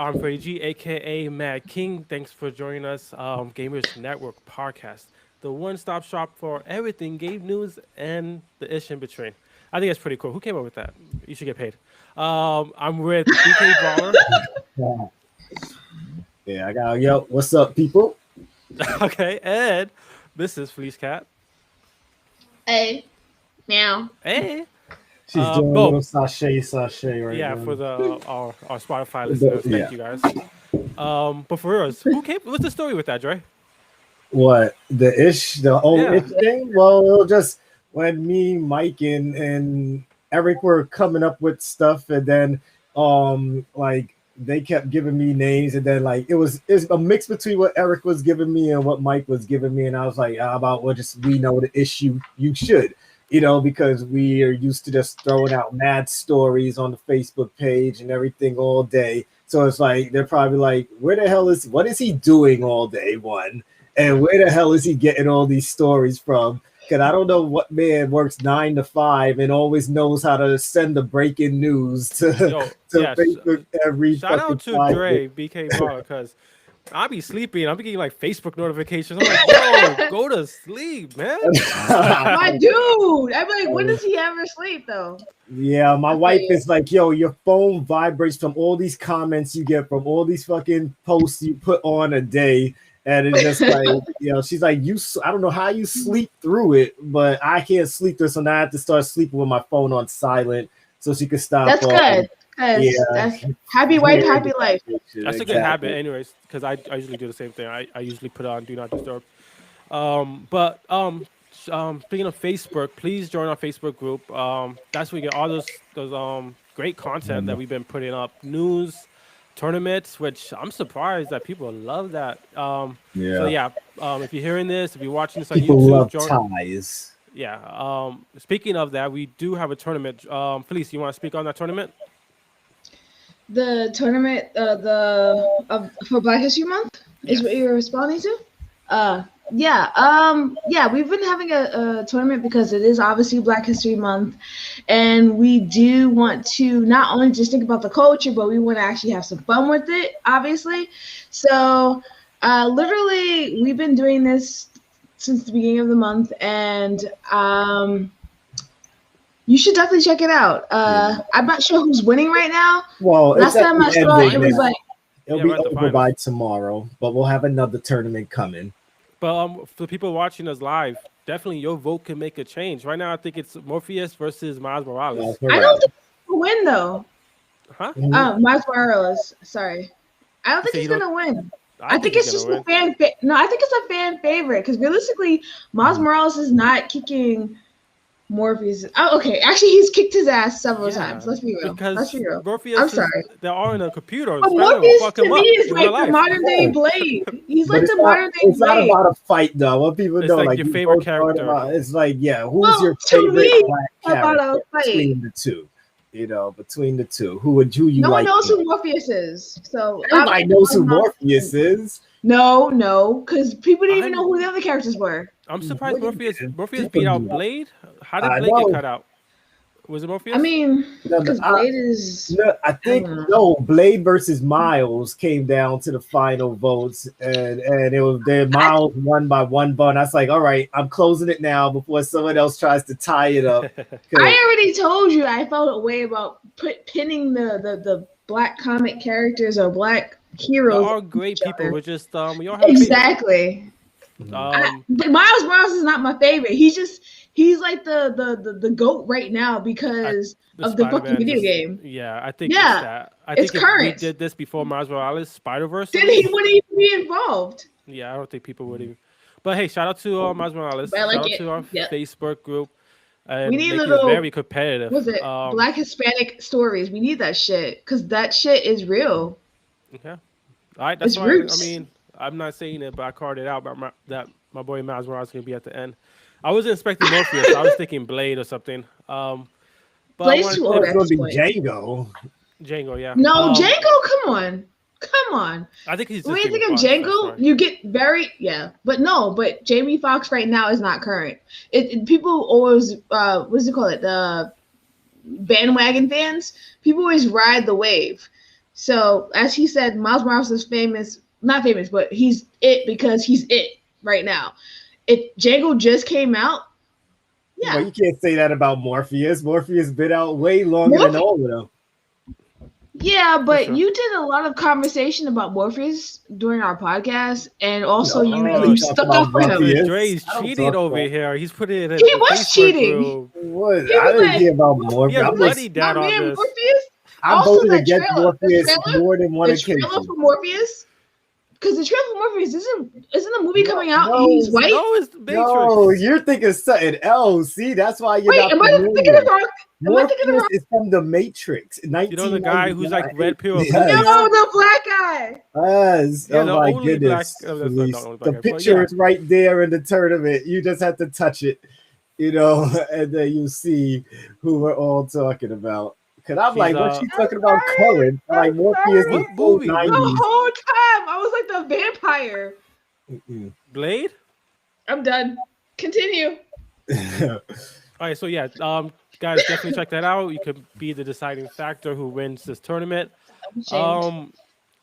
I'm Freddie G, aka Mad King. Thanks for joining us, Gamerish Network podcast, the one-stop shop for everything game news and the ish in between. I think that's pretty cool. Who came up with that? You should get paid. I'm with BK Brawler. Yeah, I got yo. What's up, people? Okay, and this is Fleece Cat. Hey, meow. Hey, She's doing a Bo. little sashay right Yeah, now. for the our Spotify listeners, thank Yeah. you guys. But for us, who came? What's the story with that, Dre? What the old Yeah. ish thing? Well, it'll just when me, Mike, and Eric were coming up with stuff, and then like they kept giving me names, and then like it's a mix between what Eric was giving me and what Mike was giving me, and I was like, how about well, just we know the issue you should. Because we are used to just throwing out mad stories on the Facebook page and everything all day. So it's like they're probably like, what is he doing all day? One, and where the hell is he getting all these stories from? Because I don't know what man works 9 to 5 and always knows how to send the breaking news to, Yo, to yes. Facebook every Shout fucking out to 5 Dre, BK Brawler, because I be sleeping. I'm getting like Facebook notifications. I'm like, yo, go to sleep, man. My dude. I'm like, when does he ever sleep though? Yeah, my wife is like, yo, your phone vibrates from all these comments you get from all these fucking posts you put on a day. And it's just like, she's like, I don't know how you sleep through it, but I can't sleep through it. So now I have to start sleeping with my phone on silent so she can stop. That's good. Yeah. That's happy wife, happy life. That's a good habit, anyways, because I usually do the same thing. I usually put on Do Not Disturb. Speaking of Facebook, please join our Facebook group. That's where you get all those great content that we've been putting up, news, tournaments, which I'm surprised that people love that. So yeah, if you're hearing this, if you're watching this on People YouTube, love ties. Yeah. Speaking of that, we do have a tournament. Felice, you want to speak on that tournament? The tournament, for Black History Month is what you're responding to. We've been having a tournament because it is obviously Black History Month, and we do want to not only just think about the culture, but we want to actually have some fun with it, obviously. So, literally, we've been doing this since the beginning of the month, and you should definitely check it out. I'm not sure who's winning right now. Well, last time I saw it was like it'll be over by tomorrow, but we'll have another tournament coming. But for people watching us live, definitely your vote can make a change. Right now, I think it's Morpheus versus Miles Morales. I don't think he'll win though. Huh? Miles Morales. Sorry, I don't think he's gonna win. I think it's just a fan. I think it's a fan favorite because realistically, Miles Morales is not kicking Morpheus. Oh, okay. Actually, he's kicked his ass several times. Let's be real. Morpheus I'm sorry. They're all in a computer. But Morpheus to me is like the modern day Blade. He's like the modern day Blade. It's not about a fight though. What people know, like your favorite character. It's like, who's your favorite black character between the two? Between the two, who you no like? No one knows who Morpheus is. So everybody knows who Morpheus is. No, because people didn't even know who the other characters were. I'm surprised Morpheus beat out Blade. How did Blade get cut out? Was it Morpheus? I mean, because Blade is. I think Blade versus Miles came down to the final votes, and it was Miles won by one vote. I was like, all right, I'm closing it now before someone else tries to tie it up. I already told you I felt a way about pinning the black comic characters or black heroes. They are great people. We're just we all have exactly. Miles Morales is not my favorite. He's like the GOAT right now because of the fucking video game. Yeah, I think it's that. I think current. If we did this before Miles Morales Spider-Verse, then he wouldn't even be involved. Yeah, I don't think people would even. But hey, shout out to Miles Morales. Shout out to our Facebook group. And we need little very competitive. What's it? Black Hispanic stories. We need that shit because that shit is real. Okay. All right. That's why. I mean, I'm not saying it, but I called it out about that my boy Miles Morales is gonna be at the end. I wasn't expecting Morpheus. I was thinking Blade or something. But Blade's too old. It's gonna be Django. Django, yeah. No, Django. Come on. I think he's. When you think of Django, you get but Jamie Foxx right now is not current. People always what does it call it? The bandwagon fans. People always ride the wave. So as he said, Miles Morales is famous, not famous, but he's it because he's it right now. If Django just came out, But yeah. you can't say that about Morpheus. Morpheus been out way longer than Morpheus, all of them. yeah, For but sure. you did a lot of conversation about Morpheus during our podcast, and No, also I don't you really talk stuck about up for him. Listen, Morpheus. Dre's I don't cheating talk over about here. He's putting it in He the was Facebook cheating. group. what. He I was didn't like, care about He Morpheus. has I'm buddy just dad my on man this. Morpheus. I Also, voted that against trailer, Morpheus more than one the trailer occasion. for Morpheus, because the trailer for Morpheus isn't a movie No, coming out and he's no, white. No, it's no, Matrix. you're thinking something else. See, that's why you're Wait, not am I thinking familiar. of wrong? Am I thinking of Morpheus wrong? is from the Matrix, You know the guy who's like 1999. red pill or blue No, pill Yes, hair? the black guy. yes. Yeah, Oh the my only black. goodness, That's not the Felice. only black The guy. But picture yeah, is right there in the tournament. You just have to touch it, and then you see who we're all talking about. Cause I'm she's like, what's she I'm talking about sorry. current? I'm like I'm Morpheus is sorry. what so movie? What The 90s. whole time I was like the vampire. Blade? I'm done. Continue. All right, so yeah, guys, definitely check that out. You could be the deciding factor who wins this tournament. I'm ashamed. Um,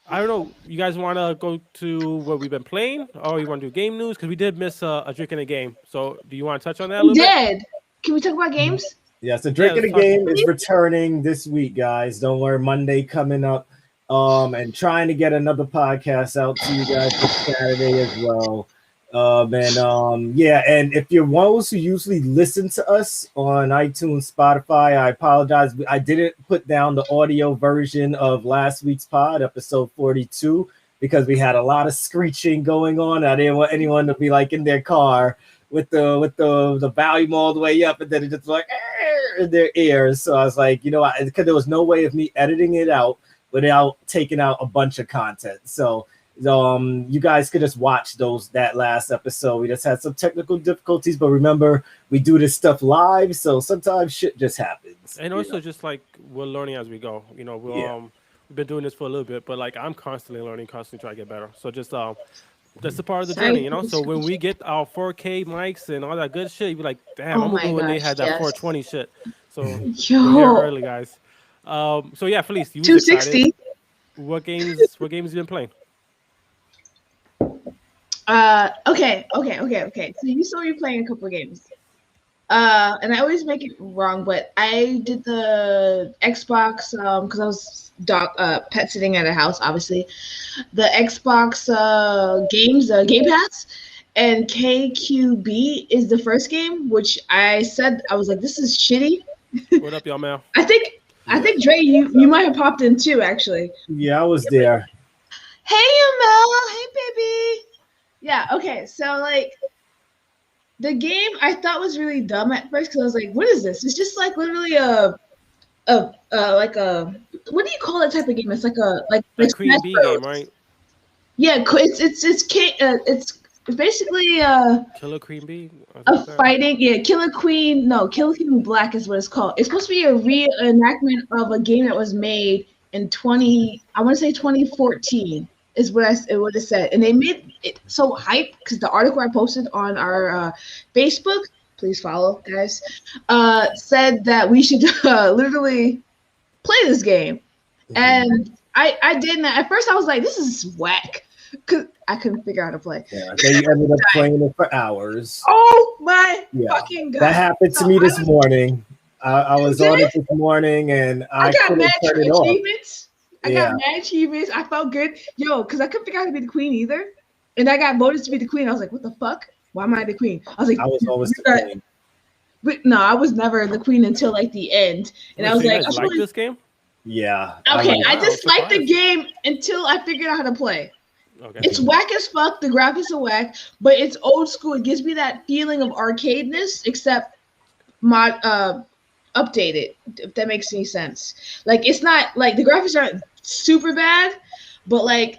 I don't know. You guys want to go to what we've been playing, or you want to do game news? Because we did miss a drink in a game. So, do you want to touch on that a We little bit? did. Can we talk about games? Yeah, so Yeah, Drinking let's the talk. Game is returning this week, guys. Don't worry, Monday coming up. And trying to get another podcast out to you guys for Saturday as well. Yeah, and if you're one who usually listen to us on iTunes, Spotify, I apologize. I didn't put down the audio version of last week's pod, episode 42, because we had a lot of screeching going on. I didn't want anyone to be like in their car with the volume all the way up, and then it just like in their ears. So I was like, because there was no way of me editing it out without taking out a bunch of content. So you guys could just watch that last episode. We just had some technical difficulties, but remember, we do this stuff live, so sometimes shit just happens. And also, just like we're learning as we go. We've been doing this for a little bit, but like I'm constantly learning, constantly trying to get better. So just that's a part of the journey, Sorry. you know. So when we get our 4K mics and all that good shit, you be like, damn, Oh I'm gonna my go when they gosh, had that yes. 420 shit. So we're here Yo, early, guys. So yeah, Felice, you was excited. 260. What games you been playing? Okay. So you saw me playing a couple of games. And I always make it wrong, but I did the Xbox because I was pet sitting at a house, obviously. The Xbox games, Game Pass, and KQB is the first game, which I said I was like, this is shitty. What up, y'all, man? I think Dre, you might have popped in too, actually. Yeah, I was there. Hey, Mel. Hey, baby. Yeah. Okay. So like. The game I thought was really dumb at first because I was like, "What is this?" It's just like literally like a what do you call that type of game? It's like Like Queen Bee game, right? Yeah, it's basically Killer Queen Bee. a fighting. Yeah, Killer Queen Black is what it's called. It's supposed to be a reenactment of a game that was made in 2014. Is what it said, and they made it so hype because the article I posted on our Facebook, please follow, guys, said that we should literally play this game, and I didn't. At first, I was like, "This is whack," because I couldn't figure out how to play. Yeah, so you ended up playing it for hours. Oh my fucking god! That happened to me this morning. I was on it this morning, and I got couldn't mad turn it off. achievements. I got mad achievements. I felt good. Yo, because I couldn't figure out how to be the queen either. And I got voted to be the queen. I was like, what the fuck? Why am I the queen? I was like, I was always the queen. But no, I was never the queen until like the end. And I was you like, guys like this game? Yeah. Okay, I just liked the game until I figured out how to play. Okay. It's whack as fuck. The graphics are whack, but it's old school. It gives me that feeling of arcadeness, except updated, if that makes any sense. Like, it's not like the graphics aren't super bad, but like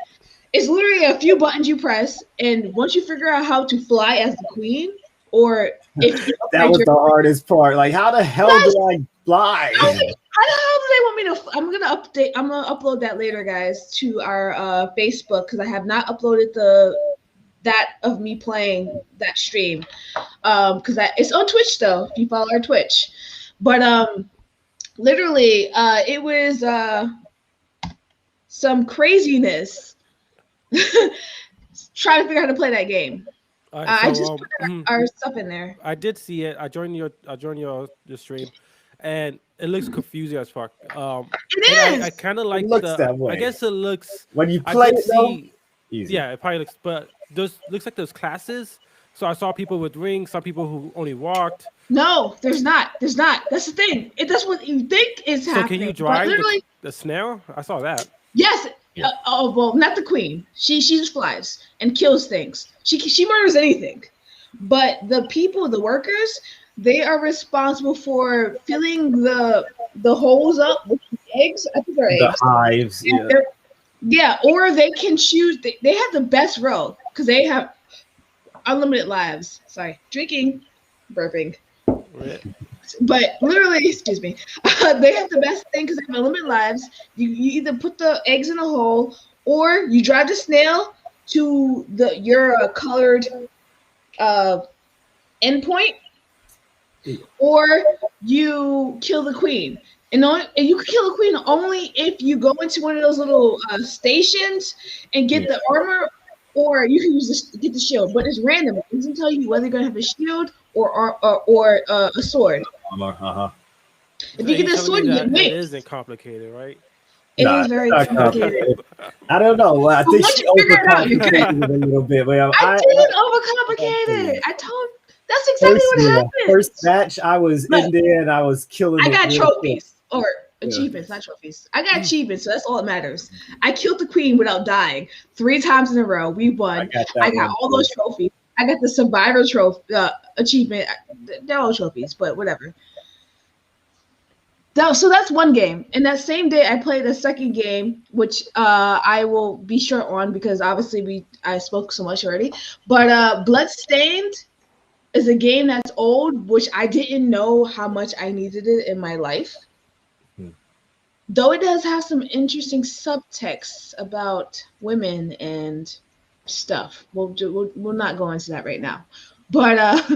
it's literally a few buttons you press, and once you figure out how to fly as the queen, or if you that was the hardest part. Like, how the hell do I fly? How the hell do they want me to? I'm gonna upload that later, guys, to our Facebook because I have not uploaded that of me playing that stream. Because it's on Twitch though. If you follow our Twitch, but literally, it was some craziness trying to figure out how to play that game. All right, I so just put our stuff in there. I did see it. I joined your stream, and it looks confusing as fuck. And It I is. kind of It like looks the. that I way. guess it looks. When you I play did it though, see. easy. Yeah, it probably looks, but there's looks like there's classes. So I saw people with rings, some people who only walked. No, there's not. There's not. That's the thing. That's what you think is So can happening. you But drive literally, the snail? I saw that. yes. Yeah. Oh well, not the queen. She just flies and kills things. She murders anything. But the people, the workers, they are responsible for filling the holes up with eggs. I think they're The eggs. hives, And yeah. yeah, or they can choose. They have the best row because they have unlimited lives. Sorry, drinking, burping. Right. But literally, excuse me, they have the best thing because they have unlimited lives. You either put the eggs in a hole or you drive the snail to your colored endpoint, or you kill the queen. And you can kill the queen only if you go into one of those little stations and get the armor, or you can get the shield. But it's random. It doesn't tell you whether you're gonna have a shield or a sword. If you get the telling sword, me you that get it wings. isn't complicated, right? It Nah, is very it's not complicated. I don't know. I But think once she you figure it out, you're good. overcomplicated it a little bit. But I didn't overcomplicate it. I told. That's exactly what happened. first match, I was Look, in there and I was killing. I it got real quick. trophies or achievements, not trophies. I got achievements, so that's all that matters. I killed the queen without dying 3 times in a row. We won. I got all those trophies. I got the survivor trophy achievement. They're all trophies, but whatever. So that's one game. And that same day, I played a second game, which I will be short on because obviously I spoke so much already. But Bloodstained is a game that's old, which I didn't know how much I needed it in my life. Though it does have some interesting subtexts about women and stuff. We'll not go into that right now. But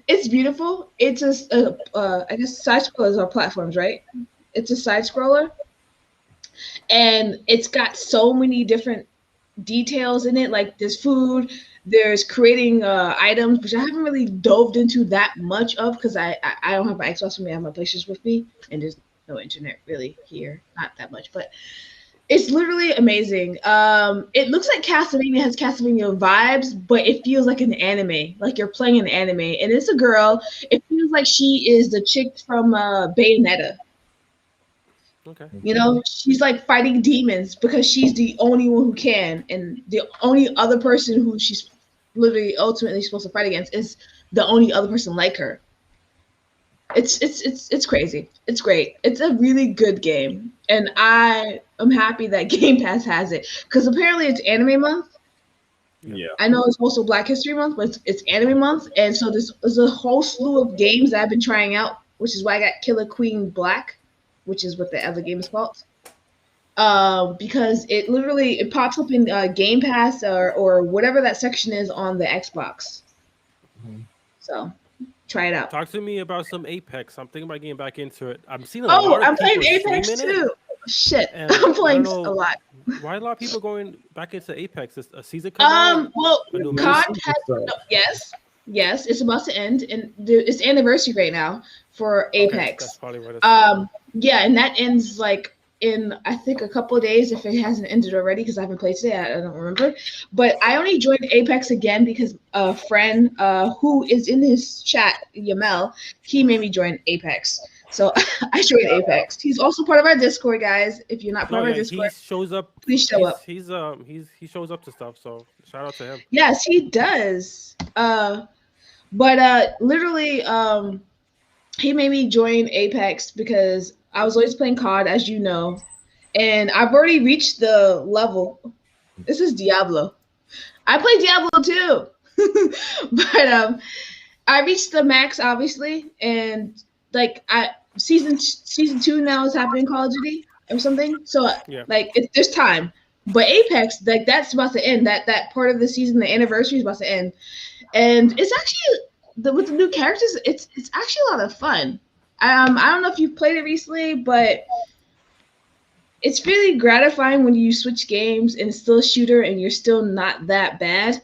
it's beautiful. It's I guess side scrollers are platforms, right? It's a side scroller, and it's got so many different details in it. Like there's food, there's creating items, which I haven't really dove into that much of because I don't have my Xbox with me. I have my PlayStation with me, and there's no internet really here, not that much, but it's literally amazing. It looks like Castlevania has Castlevania vibes, but it feels like an anime, like you're playing an anime. And it's a girl. It feels like she is the chick from Bayonetta. Okay. You know, she's like fighting demons because she's the only one who can, and the only other person who she's literally ultimately supposed to fight against is the only other person like her. It's crazy. It's great. It's a really good game, and I am happy that Game Pass has it because apparently it's Anime Month. Yeah. I know it's also Black History Month, but it's Anime Month, and so there's a whole slew of games that I've been trying out, which is why I got Killer Queen Black, which is what the other game is called. Because it pops up in Game Pass or whatever that section is on the Xbox. So try it out. Talk to me about some Apex. I'm thinking about getting back into it. I'm seeing a lot of I'm playing people Apex streaming too. Shit, And I'm playing I don't a know lot. Why a lot of people going back into Apex? Is a season coming out? Well, A new COD map? has yes, it's about to end, and it's anniversary right now for Okay, Apex. that's probably what it's. Yeah, and that ends like in I think a couple of days if it hasn't ended already because I haven't played today. I don't remember. But I only joined Apex again because a friend who is in his chat, Yamel, he made me join Apex. So I joined Apex. He's also part of our Discord, guys. If you're not part No, of our yeah, Discord, he shows up. please show up. He shows up to stuff. So shout out to him. Yes, he does. Literally, he made me join Apex because I was always playing COD, as you know, and I've already reached the level. This is Diablo. I play Diablo too, but I reached the max, obviously, and like season 2 now is happening in Call of Duty or something. So Yeah. like there's time, but Apex like that's about to end. That part of the season, the anniversary is about to end, and it's actually with the new characters, it's actually a lot of fun. I don't know if you've played it recently, but It's really gratifying when you switch games and it's still a shooter and you're still not that bad.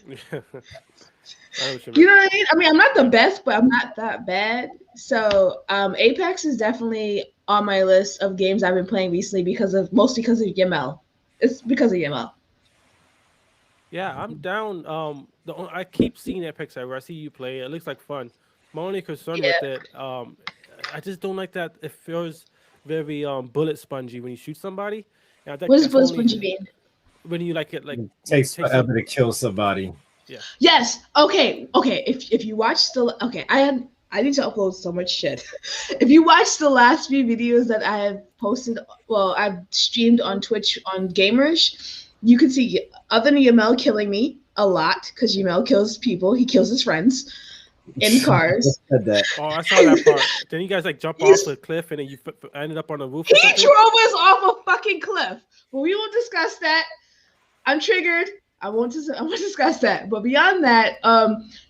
I know what you You mean. know what I mean? I mean, I'm not the Yeah. best, but I'm not that bad. So, Apex is definitely on my list of games I've been playing recently mostly because of YML. It's because of YML. Yeah, I'm down. I keep seeing Apex everywhere. I see you play. It looks like fun. My only concern with Yeah. it, I just don't like that it feels very bullet spongy when you shoot somebody. And I think What does that's Blitz only Spongy mean? when you like it, like It when it takes takes some. forever to kill somebody. Yeah, Yes. Okay. Okay. If you watch the okay, I need to upload so much shit. If you watch the last few videos that I have posted, well, I've streamed on Twitch on Gamerish, you can see other than Yamel killing me a lot because Yamel kills people. He kills his friends in cars. Said that. oh, I saw that part. Then you guys like jump off He's a cliff and then you ended up on the roof He or something. drove us off a fucking cliff. But we won't discuss that. I'm triggered. I won't discuss that. But beyond that,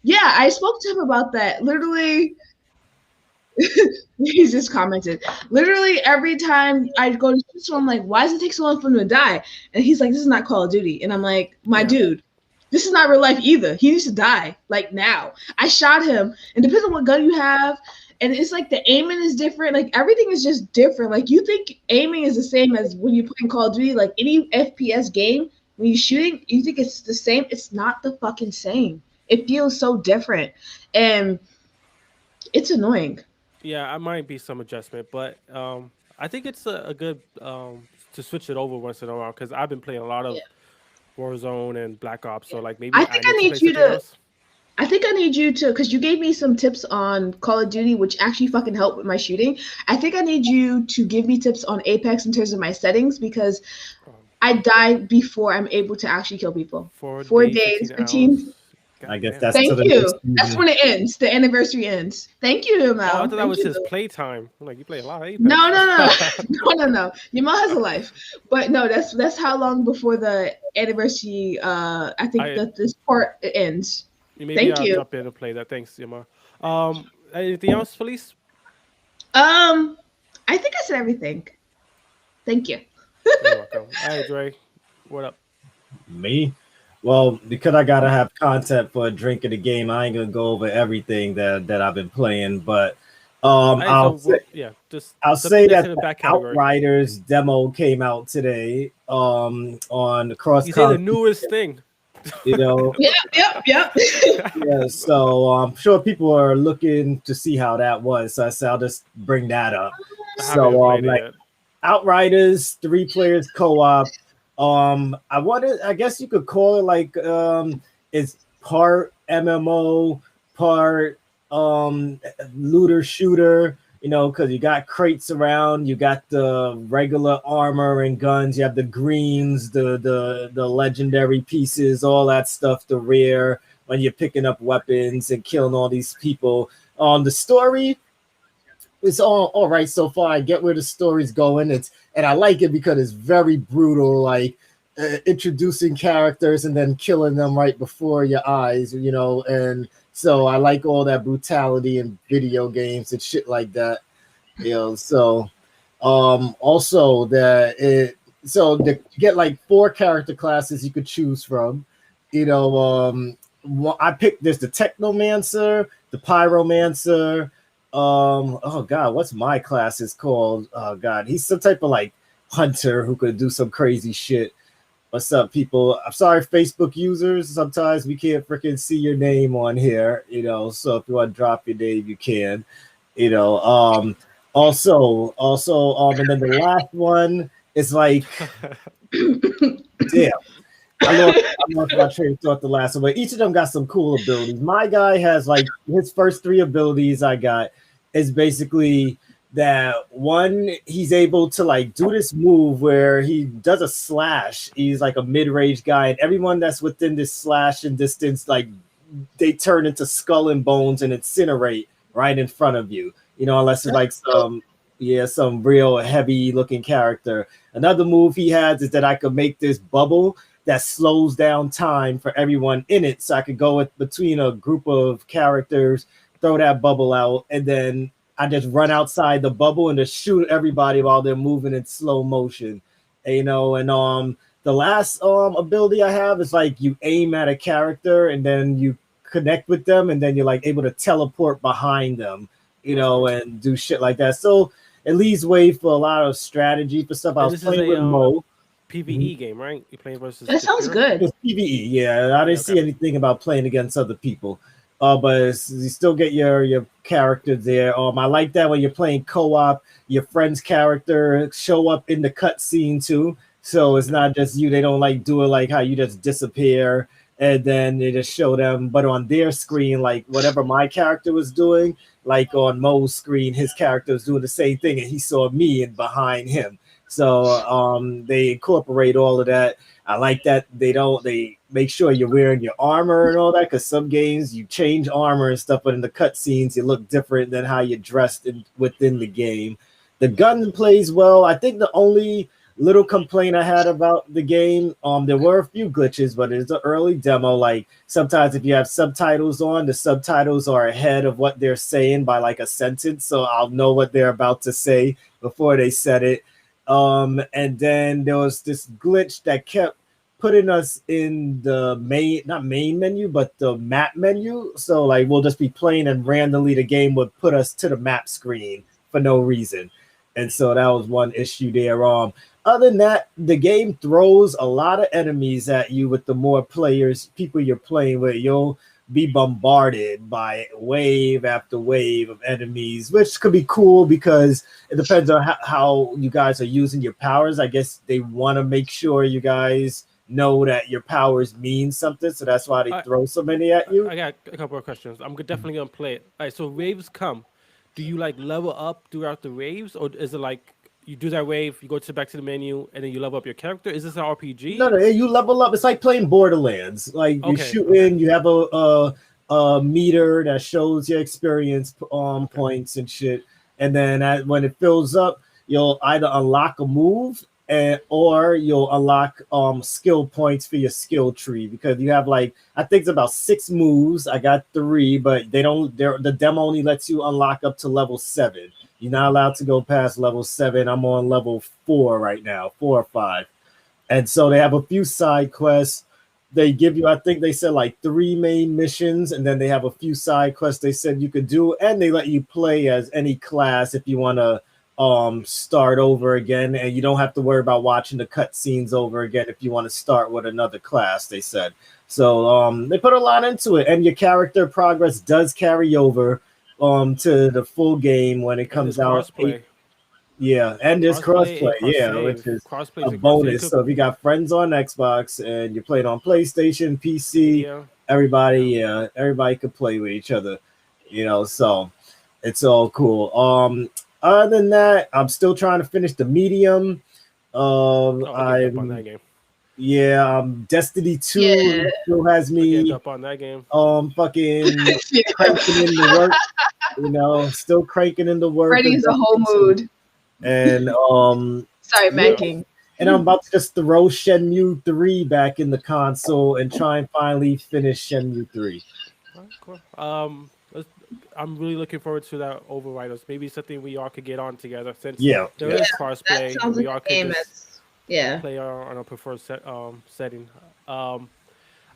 yeah, I spoke to him about that. Literally, he just commented. Literally every time I go to shoot someone, I'm like, why does it take so long for him to die? And he's like, this is not Call of Duty. And I'm like, my Yeah, dude, this is not real life either. He needs to die like now. I shot him, and depends on what gun you have. And it's like the aiming is different. Like everything is just different. Like you think aiming is the same as when you're playing Call of Duty. Like any FPS game, when you're shooting, you think it's the same. It's not the fucking same. It feels so different, and it's annoying. yeah, I might be some adjustment, but I think it's a good to switch it over once in a while because I've been playing a lot of Yeah. Warzone and Black Ops, so Yeah. like I maybe I think I need to play need you something to else. I think I need you to, because you gave me some tips on Call of Duty, which actually fucking helped with my shooting. I think I need you to give me tips on Apex in terms of my settings because Um, I die before I'm able to actually kill people. 4 days, 4 days, 15 hours. 15. God I guess damn. that's Thank to the next you. That's season. when it ends. The anniversary ends. Thank you, Oh, I Mal. thought that Thank was you. his playtime. I'm like, you play a lot of No, Apex. no, no, no. Yamal has a life, but no, that's how long before the anniversary. I think I that this part ends. maybe Thank I'll you. jump in and play that. Thanks, Yama. Anything else, Felice? Um, I think I said everything. Thank you. You're welcome. All right, Dre, what up? Me? Well, because I gotta have content for a drink of the game, I ain't gonna go over everything that I've been playing, but All right, so I'll say, yeah, just I'll something say that's that in the the back category. Outriders demo came out today on the cross You say the country, newest thing. you know. Yep, yep, yep. Yeah, so I'm sure people are looking to see how that was. So I said I'll just bring that up. I haven't even So played it like yet. Outriders, 3 players co-op. I guess you could call it like it's part MMO, part looter shooter, because you got crates around, you got the regular armor and guns, you have the greens, the legendary pieces, all that stuff, the rare when you're picking up weapons and killing all these people. The story, it's all right so far. I get where the story's going. And I like it because it's very brutal, like introducing characters and then killing them right before your eyes, and so I like all that brutality in video games and shit like that. So also that it so to get like 4 character classes you could choose from. I picked there's the Technomancer, the Pyromancer. Oh god, what's my class is called? Oh god, he's some type of like hunter who could do some crazy shit. What's up, people? I'm sorry, Facebook users. Sometimes we can't freaking see your name on here, So if you want to drop your name, you can, you know. And then the last one is like, damn. I lost my train of thought the last one, but each of them got some cool abilities. My guy has like his first 3 abilities I got is basically that one, he's able to like do this move where he does a slash. He's like a mid-range guy, and everyone that's within this slash and distance, like they turn into skull and bones and incinerate right in front of you. Unless it's like some real heavy looking character. Another move he has is that I could make this bubble that slows down time for everyone in it. So I could go between a group of characters, throw that bubble out, and then I just run outside the bubble and just shoot everybody while they're moving in slow motion. And the last ability I have is like you aim at a character and then you connect with them and then you're like able to teleport behind them, That's cool. and do shit like that. So it leaves way for a lot of strategy for stuff. I And was this is playing with Mo. a PVE game, right? You're playing versus That sounds computer? good. It's PVE, yeah. I Yeah, didn't see anything about playing against other people. But you still get your character there. I like that when you're playing co-op, your friend's character show up in the cutscene too. So it's not just you. They don't like do it like how you just disappear and then they just show them. But on their screen, like whatever my character was doing, like on Mo's screen, his character was doing the same thing, and he saw me and behind him. So they incorporate all of that. I like that they make sure you're wearing your armor and all that, because some games you change armor and stuff, but in the cutscenes you look different than how you're dressed within the game. The gun plays well. I think the only little complaint I had about the game, there were a few glitches, but it's an early demo. Like sometimes if you have subtitles on, the subtitles are ahead of what they're saying by like a sentence, so I'll know what they're about to say before they said it. And then there was this glitch that kept putting us in the not main menu, but the map menu. So like we'll just be playing and randomly the game would put us to the map screen for no reason. And so that was one issue there. Other than that, the game throws a lot of enemies at you with the more people you're playing with. You'll be bombarded by wave after wave of enemies, which could be cool because it depends on how you guys are using your powers. I guess they want to make sure you guys know that your powers mean something, so that's why they throw so many at you. I got a couple of questions. I'm definitely gonna play it. All right, so waves come. Do you like level up throughout the waves, or is it like you do that wave, you go back to the menu, and then you level up your character? Is this an RPG? No, you level up. It's like playing Borderlands. Like you shoot in, you have a meter that shows your experience points and shit, and then when it fills up, you'll either unlock a move or you'll unlock skill points for your skill tree, because you have like I think it's about 6 moves. I got 3, but the demo only lets you unlock up to level 7. You're not allowed to go past level 7. I'm on level 4 right now, 4 or 5. And so they have a few side quests. They give you, I think they said like 3 main missions, and then they have a few side quests they said you could do, and they let you play as any class if you want to start over again, and you don't have to worry about watching the cutscenes over again if you want to start with another class, they said. So they put a lot into it, and your character progress does carry over to the full game when it comes out. Yeah, and there's crossplay, which is a bonus. So if you got friends on Xbox and you're playing on PlayStation, PC, everybody could play with each other, so it's all cool. Other than that, I'm still trying to finish the Medium. Destiny 2 still has me up on that game. Fucking cranking in the work, still cranking in the work. Freddy's a whole mood. And sorry, Macking. And I'm about to just throw Shenmue 3 back in the console and try and finally finish Shenmue 3. Cool. I'm really looking forward to that Overriders. Maybe something we all could get on together, since there is crossplay. We all could just play on a preferred setting. I'm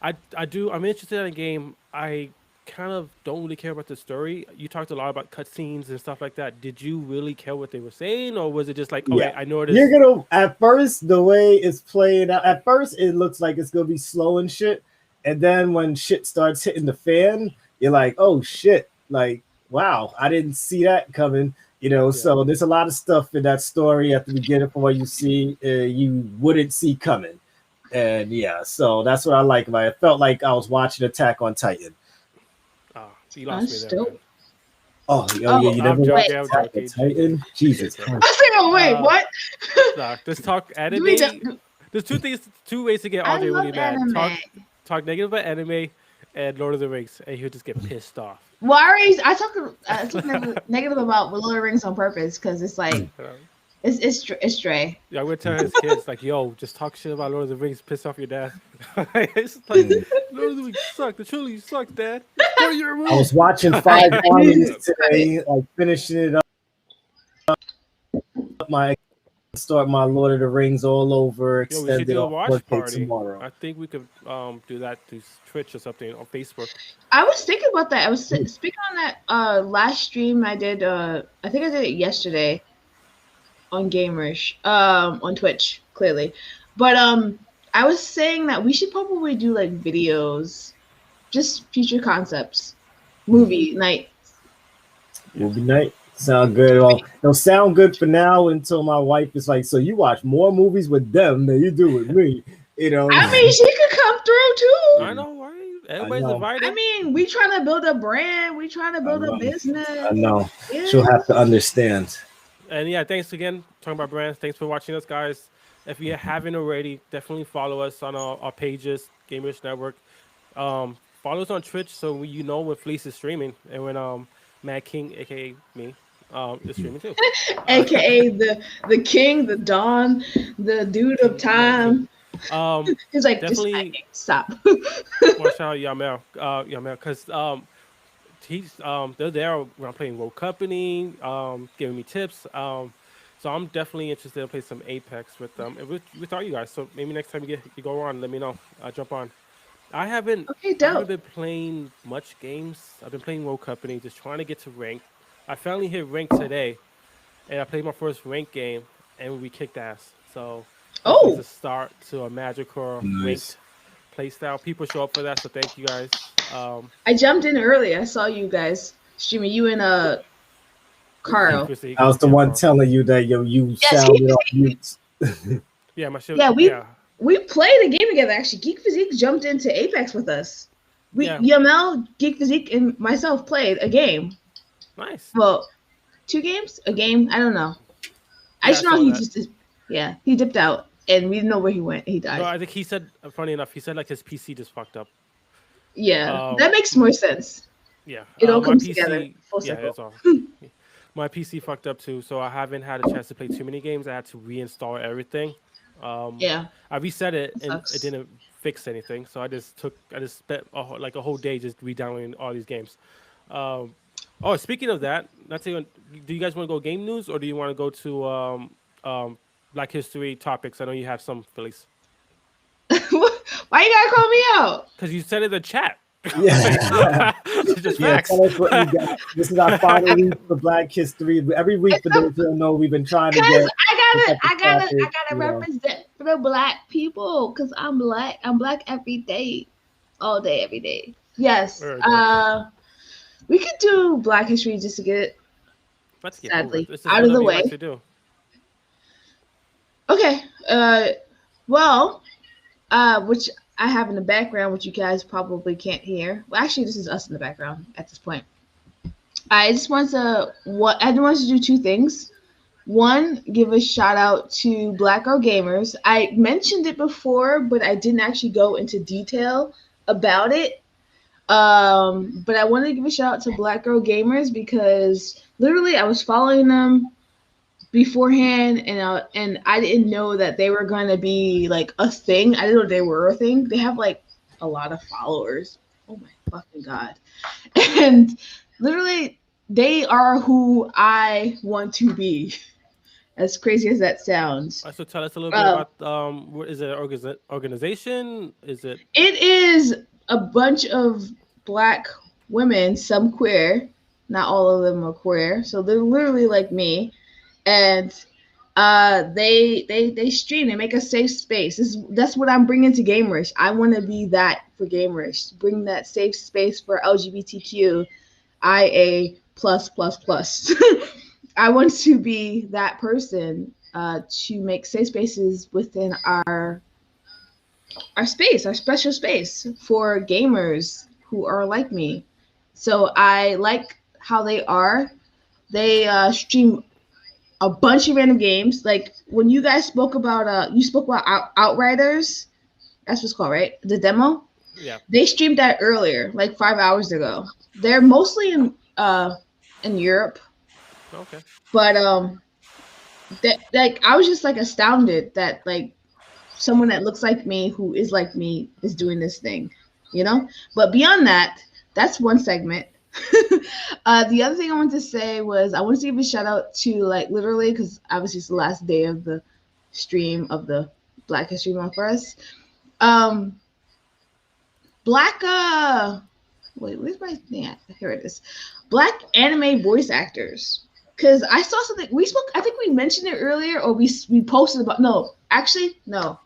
interested in a game. I kind of don't really care about the story. You talked a lot about cutscenes and stuff like that. Did you really care what they were saying, or was it just like, okay, I know it is? You're gonna, at first, the way it's playing out, at first it looks like it's gonna be slow and shit, and then when shit starts hitting the fan, you're like, oh shit, like, wow, I didn't see that coming. So there's a lot of stuff in that story at the beginning from what you see you wouldn't see coming, and so that's what I like about it. It felt like I was watching Attack on Titan. You lost me there. You never watched Attack on Titan? Jesus Christ. Wait, what? Let's talk anime. There's two ways to get RJ really mad. Talk negative about anime and Lord of the Rings, and he'll just get pissed off. I talk negative about Lord of the Rings on purpose, because it's like It's Dre. Yeah, we're telling his kids like, "Yo, just talk shit about Lord of the Rings, piss off your dad." It's like Mm. Lord of the Rings suck. The trilogy sucks, Dad. It's part of your I was rules. watching Five I knew you Armies were right. today, like finishing it up. My start my Lord of the Rings all over, Yo, we should extended do a on watch 4K party. tomorrow. I think we could do that through Twitch or something on Facebook. I was thinking about that. I was speaking on that last stream I did. I think I did it yesterday on Gamerish, on Twitch, clearly. But I was saying that we should probably do like videos, just future concepts, movie night. Yeah. Movie night sound good. Well, it'll sound good for now until my wife is like, "So you watch more movies with them than you do with me?" You know. I mean, she could come through I too. know, right? I Everybody's know. I invited. mean, we trying to build a brand. We trying to I build a know. I business. know. She'll Yeah. have to understand. And yeah, thanks again. Talking about brands. Thanks for watching us, guys. If you haven't already, definitely follow us on our pages, Gamers Network. Follow us on Twitch so you know when Fleece is streaming and when Mad King, aka me, is streaming too. AKA the king, the Don, the dude of King, Mad King. time. Um, He's like, just Definitely stop. watch out Yamel, Yamel, because he's they're there when I'm playing World Company, giving me tips. So I'm definitely interested to play some Apex with them and with all you guys. So maybe next time you go on, let me know. Jump on. Okay, I haven't dope. been playing much games. I've been playing World Company, just trying to get to rank. I finally hit rank today, and I played my first rank game, and we kicked ass. So hopefully it's Oh, a start to a magical Nice. ranked play style. People show up for that, so thank you guys. I jumped in early. I saw you guys streaming. You and Geek Carl. Physique, I was the yeah, one Carl. telling you that you Yes, he. sounded on mute. Yeah, my shit. Yeah, Yeah, we played a game together. Actually, Geek Physique jumped into Apex with us. We yeah, Yamel, Geek Physique, and myself played a game. nice. Well, two games, a game. I don't know. I Yeah, I just know saw he that. just yeah he dipped out and we didn't know where he went. He No, died. I think he said. Funny enough, he said like his PC just fucked up. Yeah, Um, that makes more sense. yeah, It all my comes together PC. full Yeah, circle. it's all. My PC fucked up too, so I haven't had a chance to play too many games. I had to reinstall everything. Um, Yeah, I reset it it and it sucks. didn't fix anything, so I just spent like a whole day just re-downloading all these games. Um, oh, speaking of that, not to, do you guys want to go game news or do you want to go to Black History topics? I know you have some, Phillies, Why you gotta call me out? because you said it in the chat. Yeah. It's just Yeah, facts. tell us what you got. This is our final week for Black History. Every week, for those who don't know, we've been trying to Cause get this type of I topic. gotta represent for the black people. Cause I'm black. I'm black every day, all day, every day. Yes. Very dope. We could do Black History just to get it, Let's get over it. sadly, This is out of the whatever you like way. to do. Okay. Well, which I have in the background, which you guys probably can't hear. Well, actually, this is us in the background at this point. I just want to do two things. One, give a shout out to Black Girl Gamers. I mentioned it before, but I didn't actually go into detail about it. But I wanted to give a shout out to Black Girl Gamers because literally I was following them beforehand, and I didn't know that they were going to be like a thing. I didn't know they were a thing. They have like a lot of followers. Oh my fucking god! And literally, they are who I want to be. As crazy as that sounds, So tell us a little bit uh, about what is it? Organization? Is it? it is a bunch of black women, some queer. Not all of them are queer, so they're literally like me, and they stream. They make a safe space. That's what I'm bringing to Gamerish. I want to be that for Gamerish. Bring that safe space for LGBTQ IA plus plus plus. I want to be that person to make safe spaces within our space, our special space for gamers who are like me. So I like how they are. They stream a bunch of random games. Like when you guys spoke about you spoke about Outriders. That's what's called, right? The demo. Yeah. They streamed that earlier, like 5 hours ago. They're mostly in Europe, Okay. but that like I was just like astounded that like someone that looks like me who is like me is doing this thing, you know. But beyond that, that's one segment. The other thing I wanted to say was I wanted to give a shout out to like literally because obviously it's the last day of the stream of the Black History Month for us. Um, Black wait, where's my thing at? Here it is. Black anime voice actors. Cause I saw something we spoke. I think we mentioned it earlier, or we posted about. No, actually, no.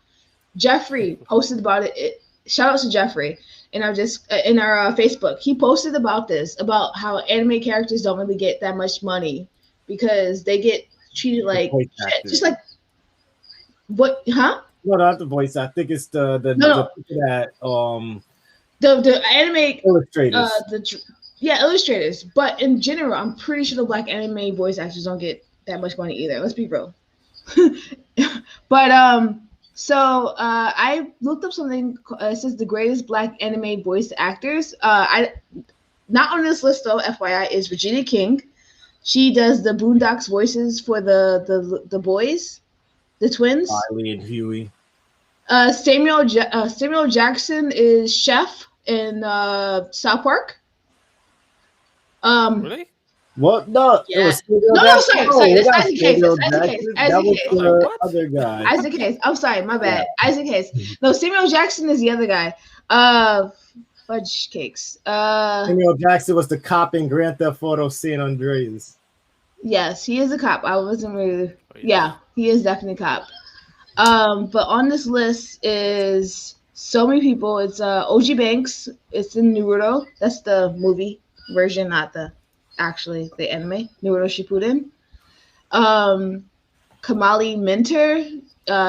Jeffrey posted about it. Shout out to Jeffrey in our just in our Facebook. He posted about this about how anime characters don't really get that much money because they get treated The like voice shit. actors. Just like what? Huh? No, not the voice. I think it's No, the no. people that The anime illustrators. yeah, illustrators. But in general, I'm pretty sure the black anime voice actors don't get that much money either. Let's be real. But I looked up something. It says the greatest black anime voice actors. I not on this list though. FYI, is Regina King. She does the Boondocks voices for the boys, the twins. Riley and Huey. Samuel Jackson is Chef in South Park. Um, Really? What? No, it yeah. was Samuel No, Jackson. sorry, No, sorry. it That's was Isaac Hayes. Samuel That's Isaac Hayes. Jackson. That Isaac was Hayes. I was like, the what? other guy. Isaac Hayes. I'm sorry, my Yeah. bad. Isaac Hayes. No, Samuel Jackson is the other guy. Fudge cakes. Samuel Jackson was the cop in Grand Theft Auto San Andreas. Yes, he is a cop. I wasn't really. Oh, yes. Yeah, he is definitely a cop. But on this list is so many people. It's OG Banks. It's in Naruto. That's the movie version, not the actually the anime Naruto Shippuden. Um, Kamali Minter.